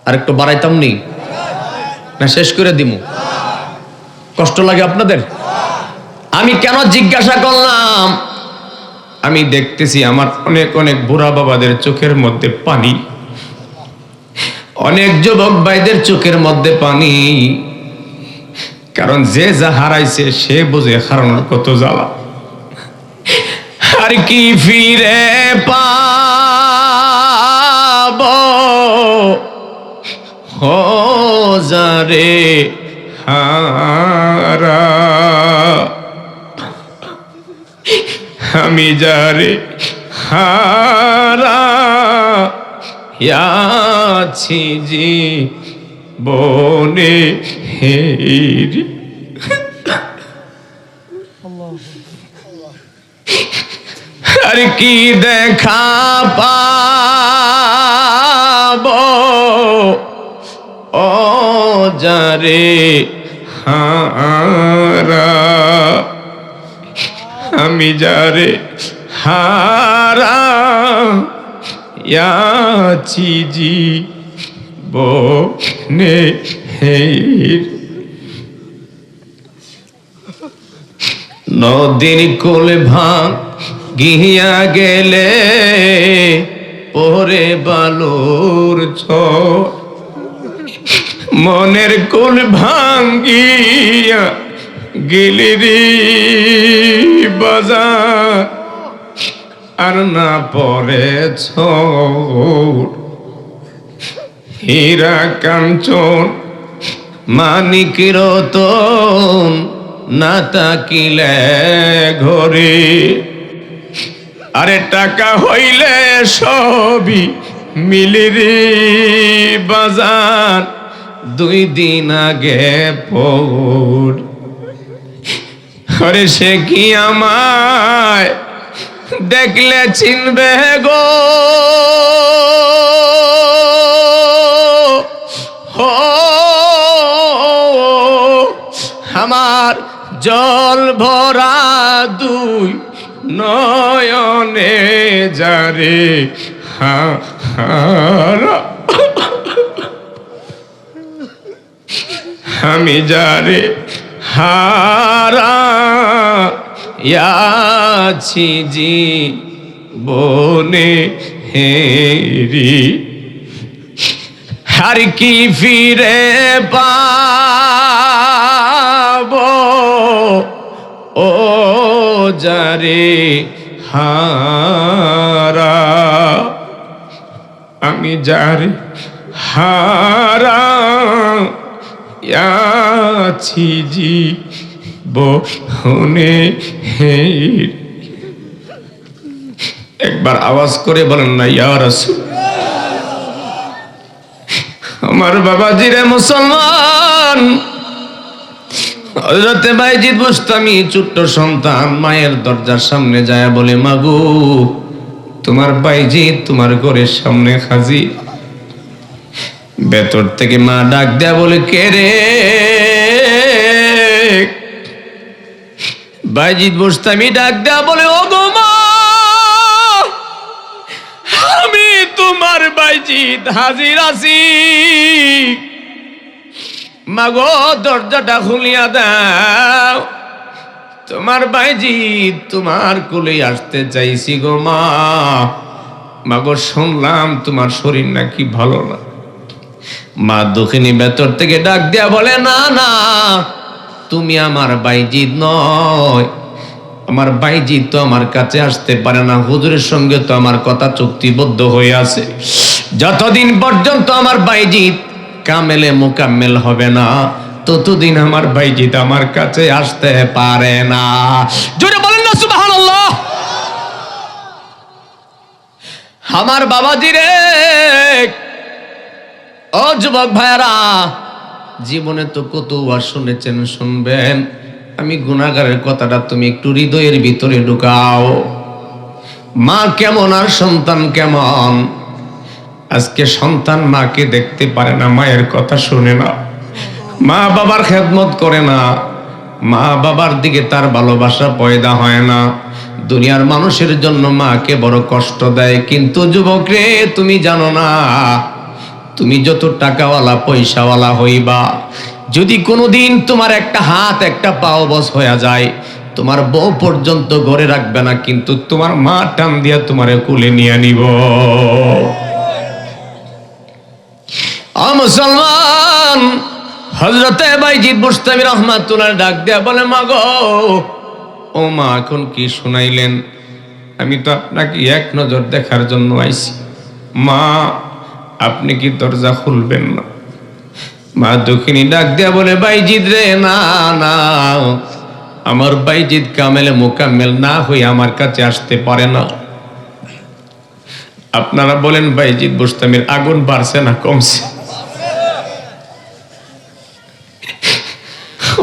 S1: আর একটু বাড়াইতাম নি না শেষ করে দিমু? কষ্ট লাগে আপনাদের? আমি কেন জিজ্ঞাসা করলাম, আমি দেখতেছি আমার অনেক অনেক বুড়া বাবাদের চোখের মধ্যে পানি, অনেক যুবক ভাইদের চোখের মধ্যে পানি। কারণ যে যা হারাইছে সে বুঝে হারানোর কত জ্বালা। আর কি ফিরে পাবো ও যারে হারা, আমি যারে হারা আছি জীবনে হেরি। আর কি দেখা পাবো ও যারে
S2: হারা, আমি যারে হারা ইয়াছি জীবনে
S1: নদীর কোল ভাঙিয়া গেলে পরে বালুর ঝড়,
S2: মনের কোল ভাঙ্গিয়া গেলে রে বাজার, আর না পরে ছোট হীরা কাঞ্চন
S1: মানিক রতন না তাকিলে ঘরে।
S2: আরে টাকা হইলে সবই মিলে রে বাজার,
S1: 2 দিন আগে পর।
S2: আরে সে কি আমায়
S1: দেখলে চিনবে গো, হো আমার জল ভরা 2
S2: নয়নে যারে হারা, আমি যারে হারা
S1: ইয়াছি জীবনে হেরি, আর কি ফিরে পাবো ও যারে
S2: হারা, আমি যারে হারা আছি জীবনে হেরি। একবার আওয়াজ করে বলেন না ইয়া রাসূল।
S1: আমার বাবাজিরে মুসলমান, হযরতে বাইজিদ বুস্তামি ছোট্ট সন্তান মায়ের দরজার সামনে যায় বলে, মাগো তোমার বাইজিদ তোমার ঘরের সামনে হাজির। ভেতর থেকে মা ডাক দেয়া বলে, কে রে? বাইজিদ বুস্তামি ডাক দেয়া বলে, ও গো মা, আমি তোমার বাইজিদ হাজির আছি। মাগো দরজাটা খুলিয়া দাও, তোমার বাইজিদ তোমার কোলে আসতে চাইছি গো মা। মাগো শুনলাম তোমার শরীর নাকি ভালো না। মা দুঃখিনী ভেতর থেকে ডাক দেয়া বলে, না না, তুমি আমার বাইজিদ নয়। আমার বাইজিদ তো আমার কাছে আসতে পারে না, হুজুরের সঙ্গে তো আমার কথা চুক্তিবদ্ধ হয়ে আছে। যতদিন পর্যন্ত আমার বাইজিদ কামেলে মুকাম্মেল হবে না, ততদিন আমার বাইজিদ আমার কাছে আসতে পারে না। জোরে বলেন না সুবহানাল্লাহ। আমার বাবাজি রে, ও যুবক ভাইরা, জীবনে তো কত ওয়াজ শুনেছেন, শুনবেন। আমি গুনাহগারের কথাটা তুমি একটু হৃদয়ের ভিতরে ঢুকাও। মা কেমন আর সন্তান কেমন? আজকে সন্তান মাকে দেখতে পারে না, মায়ের কথা শুনে না, মা বাবার খেদমত করে না, মা বাবার দিকে তার ভালোবাসা পয়দা হয় না। দুনিয়ার মানুষের জন্য মাকে বড় কষ্ট দেয়। কিন্তু যুবক রে, তুমি জানো না, তুমি যত টাকাওয়ালা পয়সাওয়ালা হইবা, যদি কোনোদিন তোমার একটা হাত একটা পাও বস হয়ে যায়, তোমার বউ পর্যন্ত ঘরে রাখবে না, কিন্তু তোমার মা টান দিয়া তোমারে কুলে নিয়ে নিব। মুসলমান, হযরতে বাইজিদ বুস্তামি রহমাতুল্লাহ ডাক দেয়া বলে, মা গো, ও মা, এখন কি শুনাইলেন? আমি তো আপনাকে এক নজর দেখার জন্য আইছি। মা, আপনি কি দরজা খুলবেন না? মা দুঃখিনী ডাক দেয়া বলে, বাইজিদ রে, না না, আমার বাইজিদ কামেলে মুকাম্মেল না হয়ে আমার কাছে আসতে পারে না। আপনারা বলেন, বাইজিদ বুস্তামির আগুন বাড়ছে না কমছে?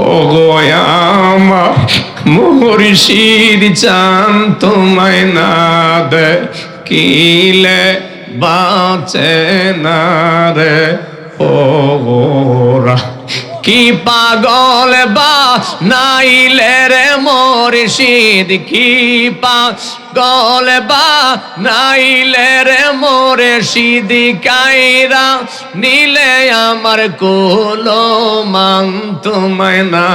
S1: ও গো আমার মুর্শিদ চান, তোমায় না দেখিলে বাঁচে না রে। ও গোরা কি পাগল বা নাইলে রে মুর্শিদ, কি পাগল বা নাইলে রে মুর্শিদ, কাইরা নিলে আমার কুলো মান, তোমায় না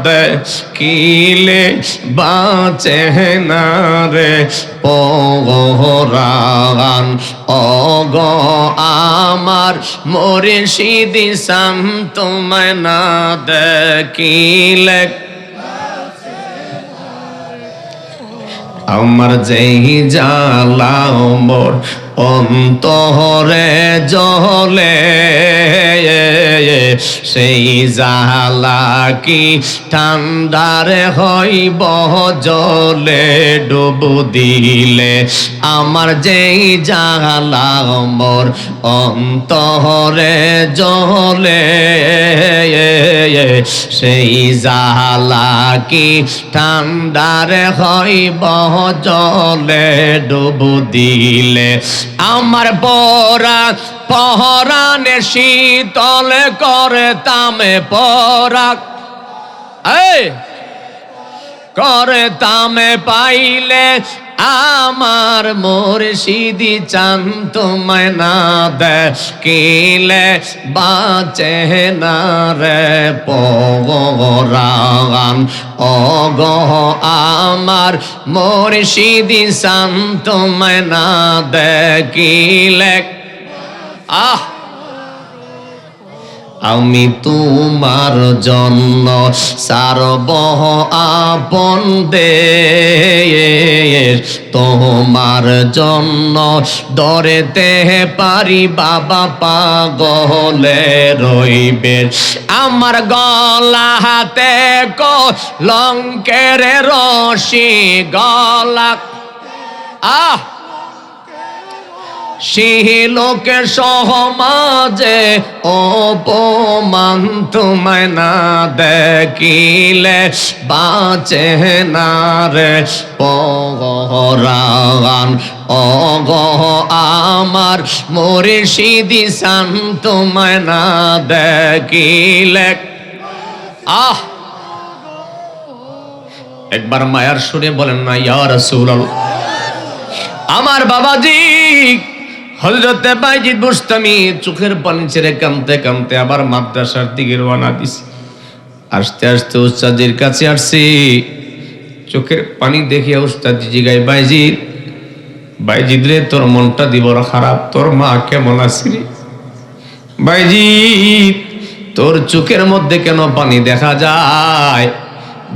S1: দেখিলে বাঁচে না রে পরাণ। অগ আমার মুর্শিদ সান, তোমায় না দেখিলে আমার যেই জ্বালা মোর অন্তরে জ্বলে, সেই জ্বালা কি ঠান্ডারে হইব জলে ডুব দিলে। আমার যেই জ্বালা মোর অন্তরে জ্বলে, সেই জ্বালা কি ঠান্ডারে হইব জলে ডুব দিলে। আমার পরাণে শীতল করে তামে পরাগ, করে তামে পাইলে আমার মুর্শিদি চান, তোমায় না দেখিলে বাঁচে না রে পরাণ। অগ আমার মুর্শিদি চান, তোমায় না দেখিলে আমি তোমার জন্য সারব আপন দেশ, তোমার জন্য ডরেতে পারি বাবা পাগলে রইবে। আমার গলা হাতে কলঙ্কের রশি, গলা লোকের সমাজে অপমান, তোমায় না দেখিলে বাঁচে না রে পরাণ। অগ আমার মুর্শিদি সান, তোমায় না দেখিলে একবার মায়ার সুরে বলেন না, ইয়া রাসূলুল্লাহ। আমার বাবাজি হযরতে বাইজিদ বুস্তামি চোখের পানি ছেড়ে কাঁদতে কাঁদতে আবার মাদ্রাসার দিকে রওনা দিছে। আস্তে আস্তে উস্তাদের কাছে আসছে, চোখের পানি দেখে উস্তাদি জিগায়, বাইজিদ বাইজিদ রে, তোর মনটা দি বড় খারাপ, তোর মা কেমন আছে রে? বাইজিদ তোর চোখের মধ্যে কেন পানি দেখা যায়,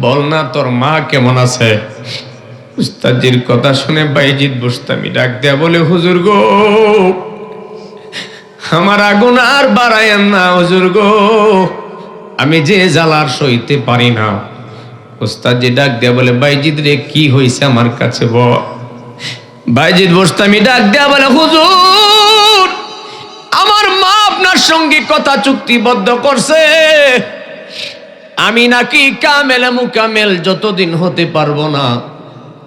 S1: বল না তোর মা কেমন আছে? উস্তাদের কথা শুনে বাইজিদ বুস্তামি ডাক দেয়া বলে, হুজুর গো, আমার আগুন আর বাড়ায়েন না হুজুর গো, আমি যে জ্বালার সইতে পারি না। উস্তাদজি ডাক দেয়া বলে, বাইজিদ রে কি হয়েছে আমার কাছে বল। বাইজিদ বুস্তামি ডাক দেয়া বলে, হুজুর আমার মা আপনার সঙ্গে কথা চুক্তিবদ্ধ করছে, আমি নাকি কামেলে মুকামেল যতদিন হতে পারবো না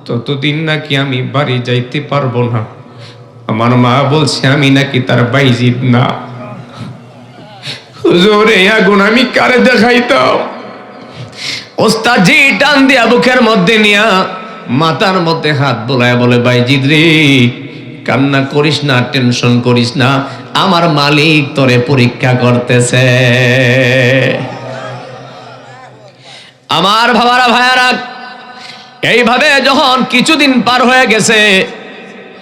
S1: ততদিন নাকি আমি বাড়ি যাইতে পারবো না। আমার মা বলছে আমি নাকি তার বাইজিদ না। হুজুর এই আগুন আমি কারে দেখাইতাম? ওস্তাদজি টান দিয়া বুকের মধ্যে নিয়া মাথার মধ্যে হাত বোলায় বলে, বাইজিদ রে কান্না করিস না, টেনশন করিস না, আমার মালিক তোরে পরীক্ষা করতেছে। আমার বাবারা ভাইয়ারা, এইভাবে যখন কিছুদিন পার হয়ে গেছে,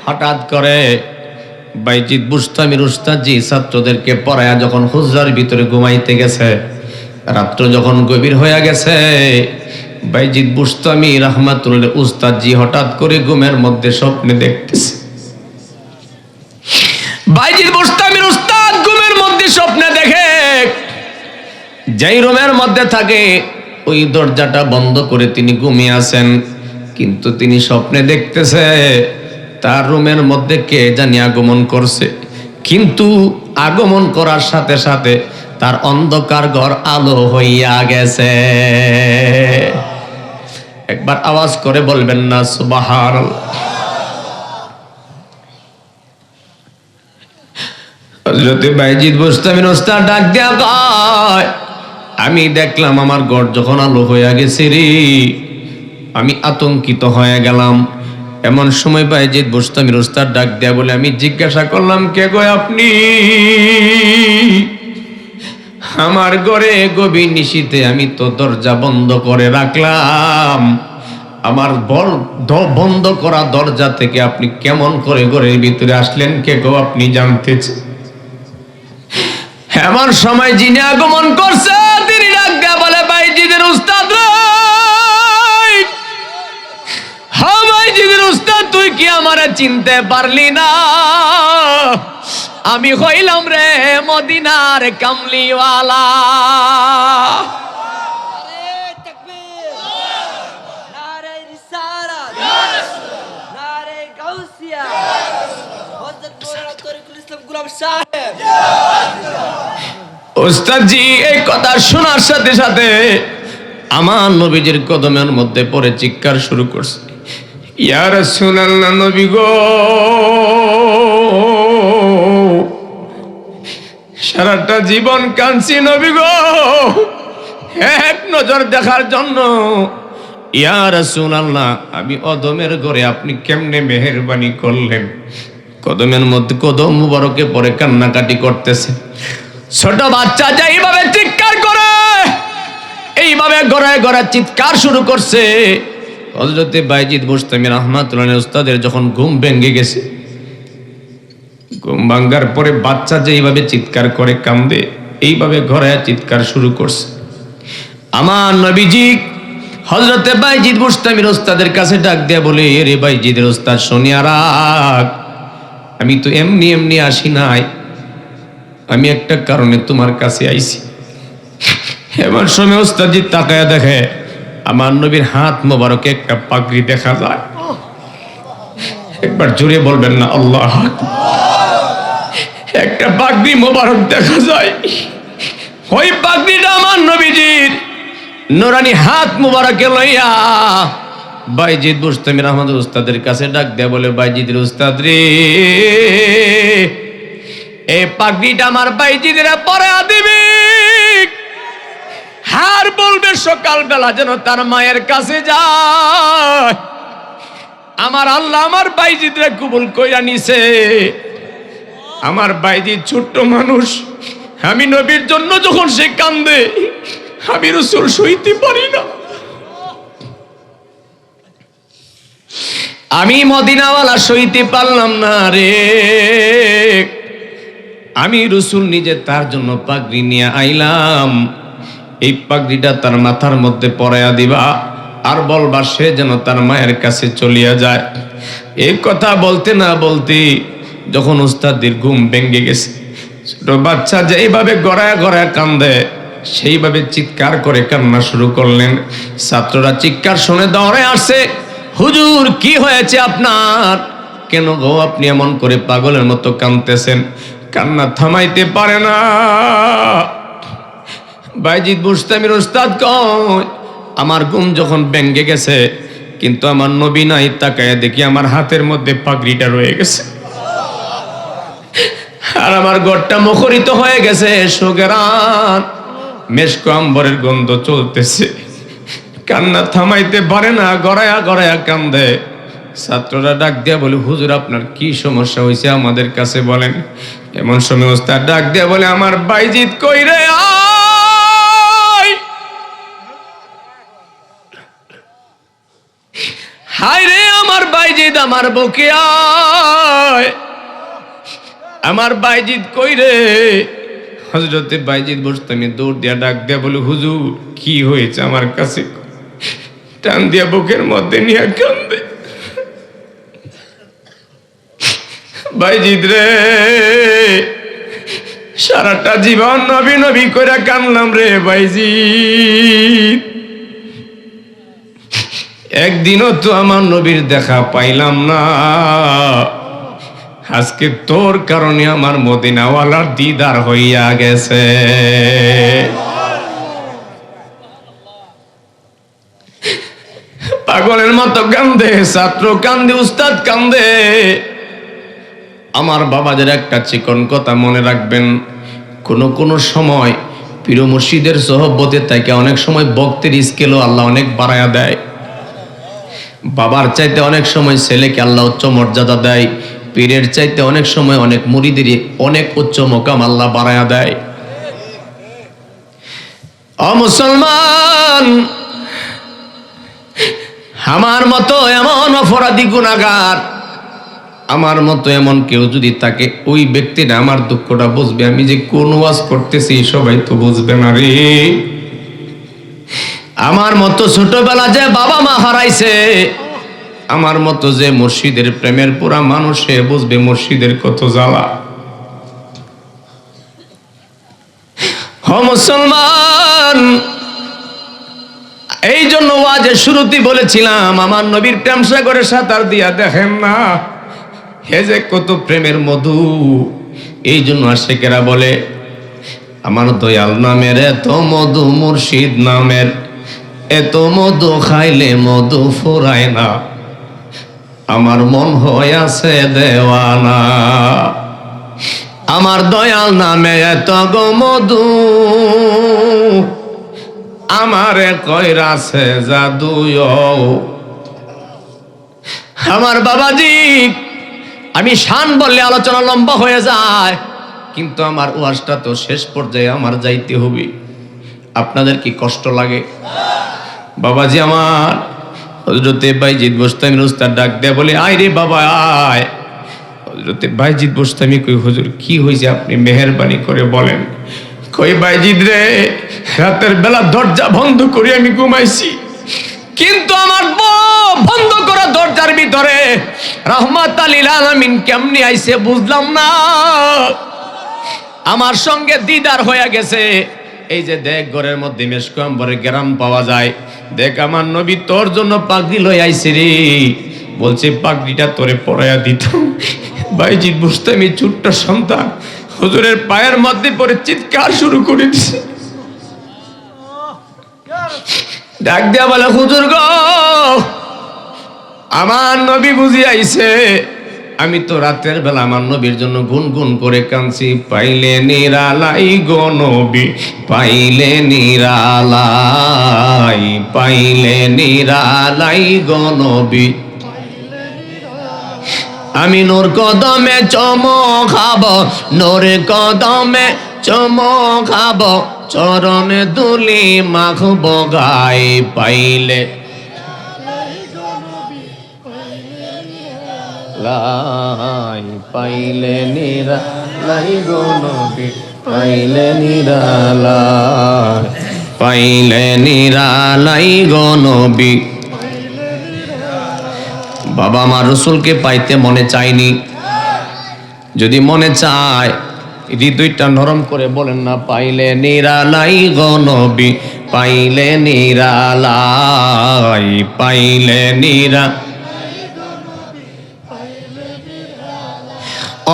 S1: হঠাৎ করে বাইজিদ বুস্তামির উস্তাদজি ছাত্রদেরকে পড়ায়া যখন হুজরার ভিতরে ঘুমাইতে গেছে, রাত্র যখন গভীর হয়ে গেছে, বাইজিদ বুস্তামি রাহমাতুল্লাহ উস্তাদজি হঠাৎ করে ঘুমের মধ্যে স্বপ্নে দেখতেছে। বাইজিদ বুস্তামির উস্তাদ ঘুমের মধ্যে স্বপ্নে দেখে যেই রুমের মধ্যে থাকে ওই দরজাটা বন্ধ করে তিনি ঘুমিয়ে আছেন, কিন্তু তিনি স্বপ্নে দেখতেছে তার রুমের মধ্যে কে জানি আগমন করছে, কিন্তু আগমন করার সাথে সাথে তার অন্ধকার ঘর আলো হইয়া গেছে। একবার আওয়াজ করে বলবেন না সুবহানাল্লাহ। হযরত বাইজিদ বুস্তামির উস্তাদ ডাক দিয়া কয়, আমি দেখলাম আমার ঘর যখন আলো হয়ে গেছে রে, আমি আতঙ্কিত হয়ে গেলাম। এমন সময় বাইজিদ বুস্তামির উস্তাদ ডাক দেয়া বলে, আমি জিজ্ঞাসা করলাম, কে গো আপনি? আমার ঘরে গভীর নিশীথে আমি তো দরজা বন্ধ করে রাখলাম, আমার বন্ধ করা দরজা থেকে আপনি কেমন করে ঘরের ভিতরে আসলেন? কে গো আপনি? জানতে চাই। এমন সময় যিনি আগমন করছে তিনি ডাক দেয়া বলে, বাইজিদের উস্তাদ রে, হ্যাঁ বাইজিদের উস্তাদ, তুই কি আমারে চিনতে পারলি না? আমি হইলাম রে মদিনার কামলিওয়ালা। ওস্তাদজি এই কথা শোনার সাথে সাথে আমার নবীজির কদমের মধ্যে পড়ে চিৎকার শুরু করছে, ইয়া রাসূলুল্লাহ, নবী গো, সারাটা জীবন কাঁদছি নবী গো, এক নজর দেখার জন্য। ইয়া রাসূলুল্লাহ, আমি অদমের ঘরে আপনি কেমনে মেহেরবানি করলেন? কদমের মধ্যে কদম মুবারকে পরে কান্নাকাটি করতেছে। ছোট বাচ্চা যেইভাবে চিৎকার করে, এইভাবে গড়ায় গড়ায় চিৎকার শুরু করছে। হযরতে বাইজিদ বুস্তামি রাহমাতুল্লাহ আলাইহি উস্তাদের যখন ঘুম ভেঙে গেছে, ঘুম ভাঙ্গার পরে বাচ্চা যেইভাবে চিৎকার করে কান্দে, এইভাবে গড়ায় চিৎকার শুরু করছে। আমার নবীজি হযরতে বাইজিদ বুস্তামির উস্তাদের কাছে ডাক দিয়ে বলে, রে বাইজিদের উস্তাদ, শুনিয়া রাখ, আমি তো এমনি এমনি আসি নাই, আমি একটা কারণে তোমার কাছে আইছি। এমন সময় উস্তাদজি তাকায়া দেখে আমার নবীর হাত মোবারকে একটা পাগড়ি দেখা যায়। একবার জোরে বলবেন না আল্লাহ আকবার। একটা পাগড়ি মোবারক দেখা যায়। ওই পাগড়িটা আমার নবীজির নুরানি হাত মোবারকে লইয়া বাইজিদ বুস্তামি রাহমাতুল্লাহ উস্তাদের কাছে ডাক দেয়া বলে, বাইজিদের উস্তাদ রে, এই পাগড়িটা আমার বাইজিদের পরে দিবি, হার বলবে সকালবেলা যেন তার মায়ের কাছে যায়। আমার আল্লাহ আমার বাইজিদরে কবুল কইরা নিছে। আমার বাইজিদ ছোট্ট মানুষ, আমি নবীর জন্য যখন সে কান্দে, আমি রাসূল সইতে পারি না। আমি মদিনাওয়ালা সইতে পারলাম না রে। আমি রাসূল নিজে তার জন্য পাগড়ি নিয়ে আইলাম, এই পাগড়িটা তার মাথার মধ্যে পরাইয়া দিবা, আর বলবা সে যেন তার মায়ের কাছে চলিয়া যায়। এই কথা বলতে না বলতে যখন উস্তাদের ঘুম ভেঙে গেছে, ছোট বাচ্চা যেইভাবে গড়ায় গড়ায় কান্দে, সেইভাবে চিৎকার করে কান্না শুরু করলেন। ছাত্ররা চিৎকার শুনে দৌড়ে আসছে, হুজুর কি হয়েছে আপনার? কেন গো আপনি এমন করে পাগলের মতো কাঁদতেছেন? কান্না থামাইতে পারে না। বাইজিদ বুস্তামির উস্তাদ কয়, আমার ঘুম যখন ভেঙে গেছে, কিন্তু আমার নবী নাই, তাকায় দেখি আমার হাতের মধ্যে পাগড়িটা রয়ে গেছে, আর আমার ঘরটা মুখরিত হয়ে গেছে সুগরান, মেশক আম্বরের গন্ধ চলতেছে। কান্না থামাইতে পারে না, গড়ায়া গড়ায়া কান্দে। ছাত্ররা ডাক দিয়া বলে, হুজুর আপনার কি সমস্যা হয়েছে আমাদের কাছে বলেন। এমন সময় উস্তাদ ডাক দিয়া বলে, আমার বাইজিদ কই রে, আয়। হায় রে আমার বাইজিদ, আমার বুকে আয়। আমার বাইজিদ কই রে? হযরতে বাইজিদ বুস্তামি দৌড় দিয়া ডাক দিয়া বলে, হুজুর কি হয়েছে আমার কাছে? টান দিয়া বুকের মধ্যে নিয়ে কান্দে। বাইজিদ রে, সারাটা জীবন নবী নবী করে কানলাম রে বাইজিদ, একদিনও তো আমার নবীর দেখা পাইলাম না। আজকে তোর কারণে আমার মদিনাওয়ালার দিদার হইয়া গেছে। পাগলের মতো কান্দে, ছাত্র কান্দে, উস্তাদ কান্দে। আমার বাবাদের একটা চিকন কথা মনে রাখবেন, কোন সময় পীর মুর্শিদের সোহবতে তাকে অনেক সময় ভক্তের স্কেলও আল্লাহ অনেক বাড়ায়া দেয়। বাবার চাইতে অনেক সময় ছেলেকে আল্লাহ উচ্চ মর্যাদা দেয়। পীরের চাইতে অনেক সময় অনেক মুরিদের অনেক উচ্চ মোকাম আল্লাহ বাড়ায়া দেয়। ও মুসলমান, আমার মতো এমন অপরাধী গুনাহগার, আমার মতো এমন কেউ যদি থাকে, ওই ব্যক্তিটা আমার দুঃখটা বুঝবে। আমি যে কোন ওয়াজ করতেছি সবাই তো বুঝবে না রে। আমার মতো ছোটবেলা যে বাবা মা হারাইছে, আমার মতো যে মুর্শিদের প্রেমের পুরা মানুষে বুঝবে মুর্শিদের কত জ্বালা। ও মুসলমান, এই জন্য ওয়াজের শুরুতেই বলেছিলাম, আমার নবীর প্রেম সাগরে সাঁতার দিয়া দেখেন না, হে যে কত প্রেমের মধু। এই জন্য আশিকেরা বলে, আমার দয়াল নামের এত মধু, মুর্শিদ নামের এত মধু, খাইলে মধু ফুরায় না, আমার মন হয়ে আছে দেওয়ানা। আমার দয়াল নামে এত গো মধু, আমারে কইরাছে জাদু। আমার বাবাজি, আমি শান বললে আলোচনা লম্বা হয়ে যায়, কিন্তু আমার ওয়াজটা তো শেষ পর্যায়ে আমার যাইতে হবে। আপনাদের কি কষ্ট লাগে? বাবাজি আমার হযরতে বাইজিদ বোস্তামির উস্তাদ ডাক দেয়া বলে, আয় রে বাবা আয়। হযরতে বাইজিদ বোস্তামি কই, হুজুর কি হয়েছে আপনি মেহেরবানি করে বলেন। কই বাইজিদ রে, রাতের বেলা দরজা বন্ধ করে আমি ঘুমাইছি, কিন্তু আমার বন্ধ করা দরজার ভিতরে রাহমাতাল লিল আলামিন কেমনি আইছে বুঝলাম না। আমার সঙ্গে দিদার হয়ে গেছে। এই যে দেখ ঘরের মধ্যে মেশক আম্বরের গ্রাম পাওয়া যায়, দেখ আমার নবী তোর জন্য পাগড়ি লই আইছে রে। বলছে পাগড়িটা তোরে পরাইয়া দিত। বাইজিদ বুস্তামি ছোট্ট সন্তান হুজুরের পায়ের মধ্যে পড়ে চিৎকার শুরু করে দিছে। ডাক দিয়া বলে, হুজুর গো, আমার নবী বুঝি আইছে। আমি তো রাতের বেলা আমার নবীর জন্য গুনগুন করে কাঁদছি। পাইলে নিরালাই গো নবী, পাইলে নিরালাই, পাইলে নিরালাই গো নবী, আমি নূর কদমে চমকাব, নূর কদমে চমকাব, চরণে দুলি মাখব গায়ে। পাইলে লাই, পাইলে নিরালাই গো নবী, পাইলে নিরালাই, পাইলে নিরালাই গো নবী। বাবা আমার রসুলকে পাইতে মনে চায়নি? যদি মনে চায় হৃদয়টা নরম করে বলেন না, পাইলে নিরালাই গো নবী, পাইলে নিরালাই, পাইলে নিরা।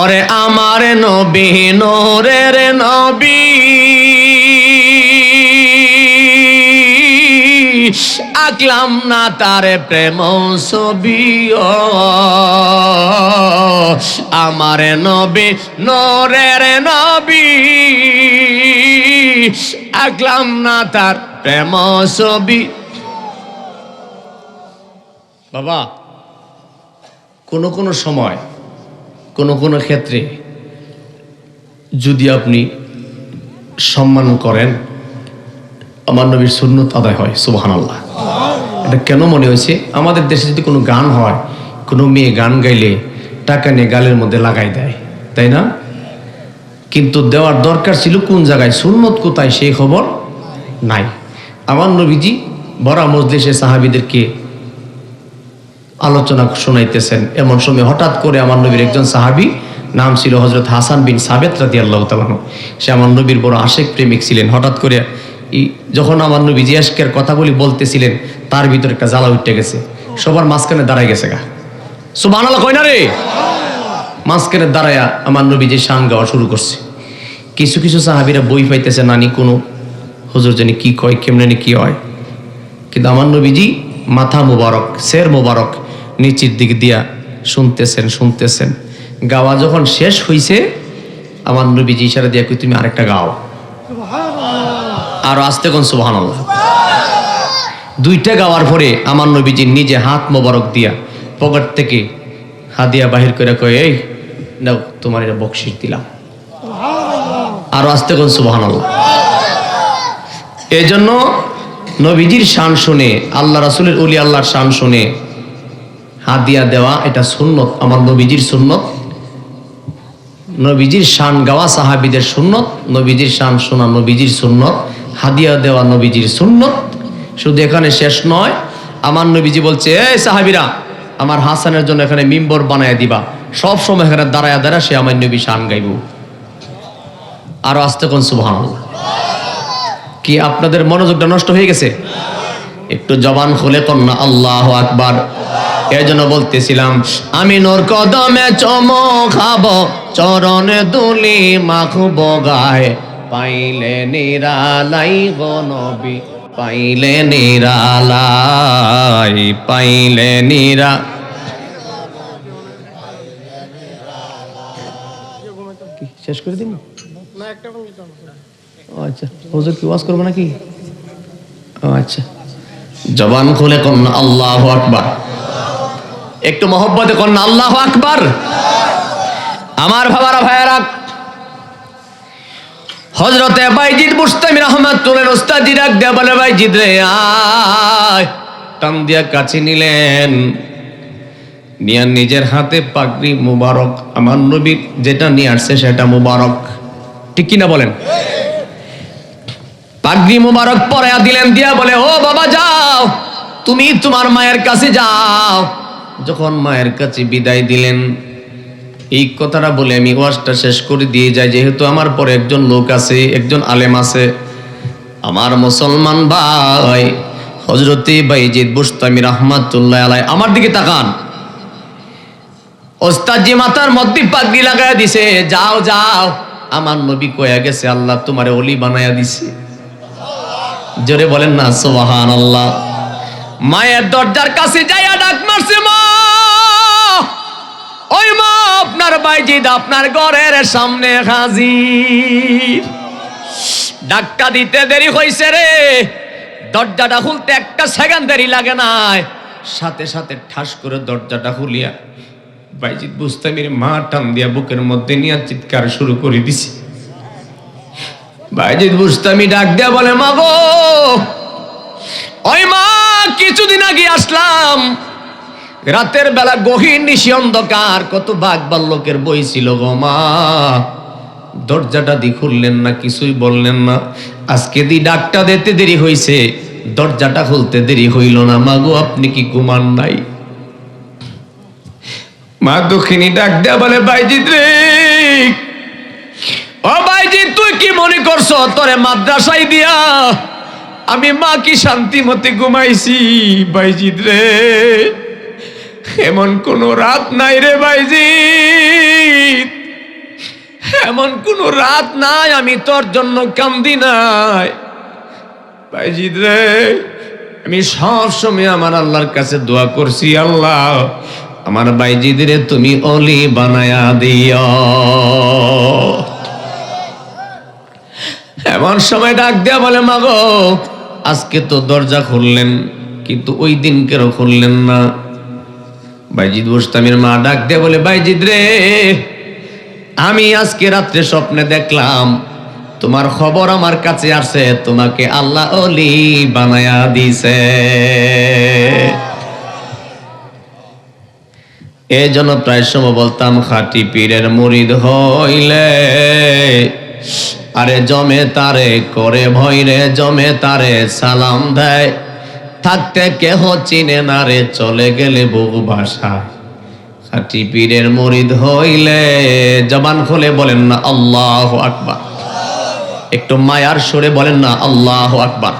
S1: ওরে আমার নবী নূরের নবী, আঁকলাম না তার প্রেম ছবি। আমার নবী নূরের নবী, আঁকলাম না তার প্রেম ছবি। বাবা, কোনো কোনো সময় কোনো কোনো ক্ষেত্রে যদি আপনি সম্মান করেন, আমার নবীর সুন্নত আদায় হয়। সুবহানাল্লাহ। এটা কেন মনে হয়েছে? আমাদের দেশে যদি কোনো গান হয়, কোনো মেয়ে গান গাইলে টাকা নিয়ে গালের মধ্যে লাগাই দেয়, তাই না? কিন্তু দেওয়ার দরকার ছিল কোন জায়গায়, সুন্নত কোথায় সেই খবর নাই। আমার নবীজি বড় মজলিসে সাহাবীদেরকে আলোচনা শোনাইতেছেন, এমন সময় হঠাৎ করে আমার নবীর একজন সাহাবী, নাম ছিল হযরত হাসান বিন সাবেত রাদিয়াল্লাহু তাআলা আনহু, সে আমার নবীর বড় আশেক প্রেমিক ছিলেন। হঠাৎ করে যখন আমার নবী জিয়াসকের কথাগুলি বলতেছিলেন, তার ভিতরে একটা জ্বালা উঠে গেছে, সবার মাঝখানে দাঁড়ায় গেছে গা। সুবহানাল্লাহ কই না রে? মাঝখানে দাঁড়ায়া আমার নবী যে শান গাওয়া শুরু করছে। কিছু কিছু সাহাবীরা বই পাইতেছে, নানি কোনো হুজুর জানি কি কয়, কেমনে কি হয়। কিন্তু আমার নবীজি মাথা মোবারক, শের মোবারক নিচের দিক দিয়া শুনতেছেন। গাওয়া যখন শেষ হইছে, আমার নবীজি ইশারা দিয়া কই, তুমি আরেকটা গাও। আর আস্তে কোন সুবহানাল্লাহ। দুইটা গাওয়ার পরে আমার নবীজি নিজে হাত মোবারক দিয়া পকেট থেকে হাদিয়া বাহির করে কয়, এই নাও তোমার এটা বকশিশ দিলাম। আর আস্তে কোন সুবহানাল্লাহ। এই জন্য নবীজির শান শুনে, আল্লাহ রাসূলের ওলি আল্লাহর শান শুনে হাদিয়া দেওয়া এটা সুন্নত, আমার নবীজির সুন্নত। নবীজির শান গাওয়া সাহাবীদের সুন্নত, নবীজির শান শোনা নবীজির সুন্নত, হাদিয়া দেওয়া নবীজির সুন্নত। শুধু এখানে শেষ নয়, আমার নবীজি বলছে, এই সাহাবীরা আমার হাসানের জন্য এখানে মিম্বর বানায় দিবা, সব সময় এখানে দাঁড়ায় দাঁড়ায় সে আমার নবী শান গাইব। আরো আস্তে কোন সুবহানাল্লাহ। কি আপনাদের মনোযোগটা নষ্ট হয়ে গেছে? একটু জবান খুলে কন্যা আল্লাহু আকবার। এর জন্য বলতেছিলাম, আমি নূর কদমে চমকাব, চরণে দুলি মাখব গায়ে, পাইলে নিরালাই গো নবী, পাইলে নিরালাই, পাইলে নিরা। শেষ করে দিন। আচ্ছা, হুজুর কি ওয়াজ করবে নাকি? আচ্ছা, জবান খুলে কন্যা আল্লাহু আকবার। একটু মহব্বতে কন্যা আল্লাহু আকবার। আমার বাবারা ভাইয়ারা, হযরতে বাইজিদ বুস্তামি রাহমাতুল্লাহ উস্তাদ ডাক দেয়া বলে, বাইজিদ রে আয়। টান দিয়া কাছে নিলেন, নিয়া নিজের হাতে পাগড়ি মুবারক, আমার নবী যেটা নিয়ে আসছে সেটা মুবারক, ঠিক কিনা বলেন? পাগড়ি মুবারক পরায়া দিলেন, দিয়া বলে, ও বাবা যাও, তুমি তোমার মায়ের কাছে যাও। যখন মায়ের কাছে বিদায় দিলেন, এই কথাটা বলে আমি ওয়াজটা শেষ করে দিয়ে যাই, যেহেতু আমার পরে একজন লোক আছে, একজন আলেম আছে। আমার মুসলমান ভাই হযরতে বাইজিদ বুস্তামি রাহমাতুল্লাহ আলাইহি আমার দিকে তাকান। ওস্তাদজি মাথার মধ্যে পাগড়ি লাগায়া দিছে, যাও যাও, আমার নবী কয়া গেছে আল্লাহ তোমারে ওলি বানায়া দিছে। জোরে বলেন না সুবহানাল্লাহ। মায়ের দরজার কাছে যাইয়া ডাক মারছে, মা, ওই মা, আপনার বাইজিদ আপনার ঘরের সামনে হাজির। ডাকটা দিতে দেরি হইছে রে, দরজাটা খুলতে একটা সেকেন্ড দেরি লাগে নাই, সাথে সাথে ঠাস করে দরজাটা খুলিয়া বাইজিদ বুস্তামির মা টান দিয়া বুকের মধ্যে নিয়ে চিৎকার শুরু করে দিছে। বাইজিদ বুস্তামি ডাক দিয়া বলে, মা গো, ওই মা, কিছুদিন আগে আসলাম, রাতের বেলা গহীন নিশি অন্ধকার, কত বাঘ ভাল্লুকের বই ছিল গো মা, দরজাটা দি খুললেন না, কিছুই বললেন না। আজকে দি ডাকটা দিতে দেরি হইছে, দরজাটা খুলতে দেরি হইল না, মা গো আপনি কি ঘুমান নাই? মা দক্ষিণী ডাক দেয়া বলে, বাইজিদ রে, ও বাইজিদ, তুই কি মনে করছ তোরে মাদ্রাসায় দিয়া আমি মা কি শান্তি মতে ঘুমাইছি? বাইজিদ রে, এমন কোন রাত নাই রে বাইজিদ, এমন কোন রাত নাই আমি তোর জন্য কান্দি নাই। বাইজিদ রে, আমি সব সময় আমার আল্লাহর কাছে দোয়া করছি, আল্লাহ আমার বাইজিদ রে তুমি অলি বানায়া দিও। এমন সময় ডাক দেয়া বলে, মা গো, আজকে তো দরজা খুললেন, কিন্তু ওই দিন কেন খুললেন না? বাইজিদ বুস্তামির মা ডাক দেয়া বলে, বাইজিদ রে, আমি আজকে রাত্রে স্বপ্নে দেখলাম তোমার খবর আমার কাছে আসে, তোমাকে আল্লাহ অলি বানায়া দিছে। এই জন্য প্রায় সময় বলতাম, খাঁটি পীরের মুরিদ হইলে আরে জমে তারে করে ভয় রে, জমে তারে সালাম দেয়, থাকতে কেহ চিনে না রে, চলে গেলে বহু ভাষা। খাঁটি পীরের মুরিদ হইলে জবান খুলে বলেন না আল্লাহু আকবার। একটু মায়ার সুরে বলেন না আল্লাহু আকবার।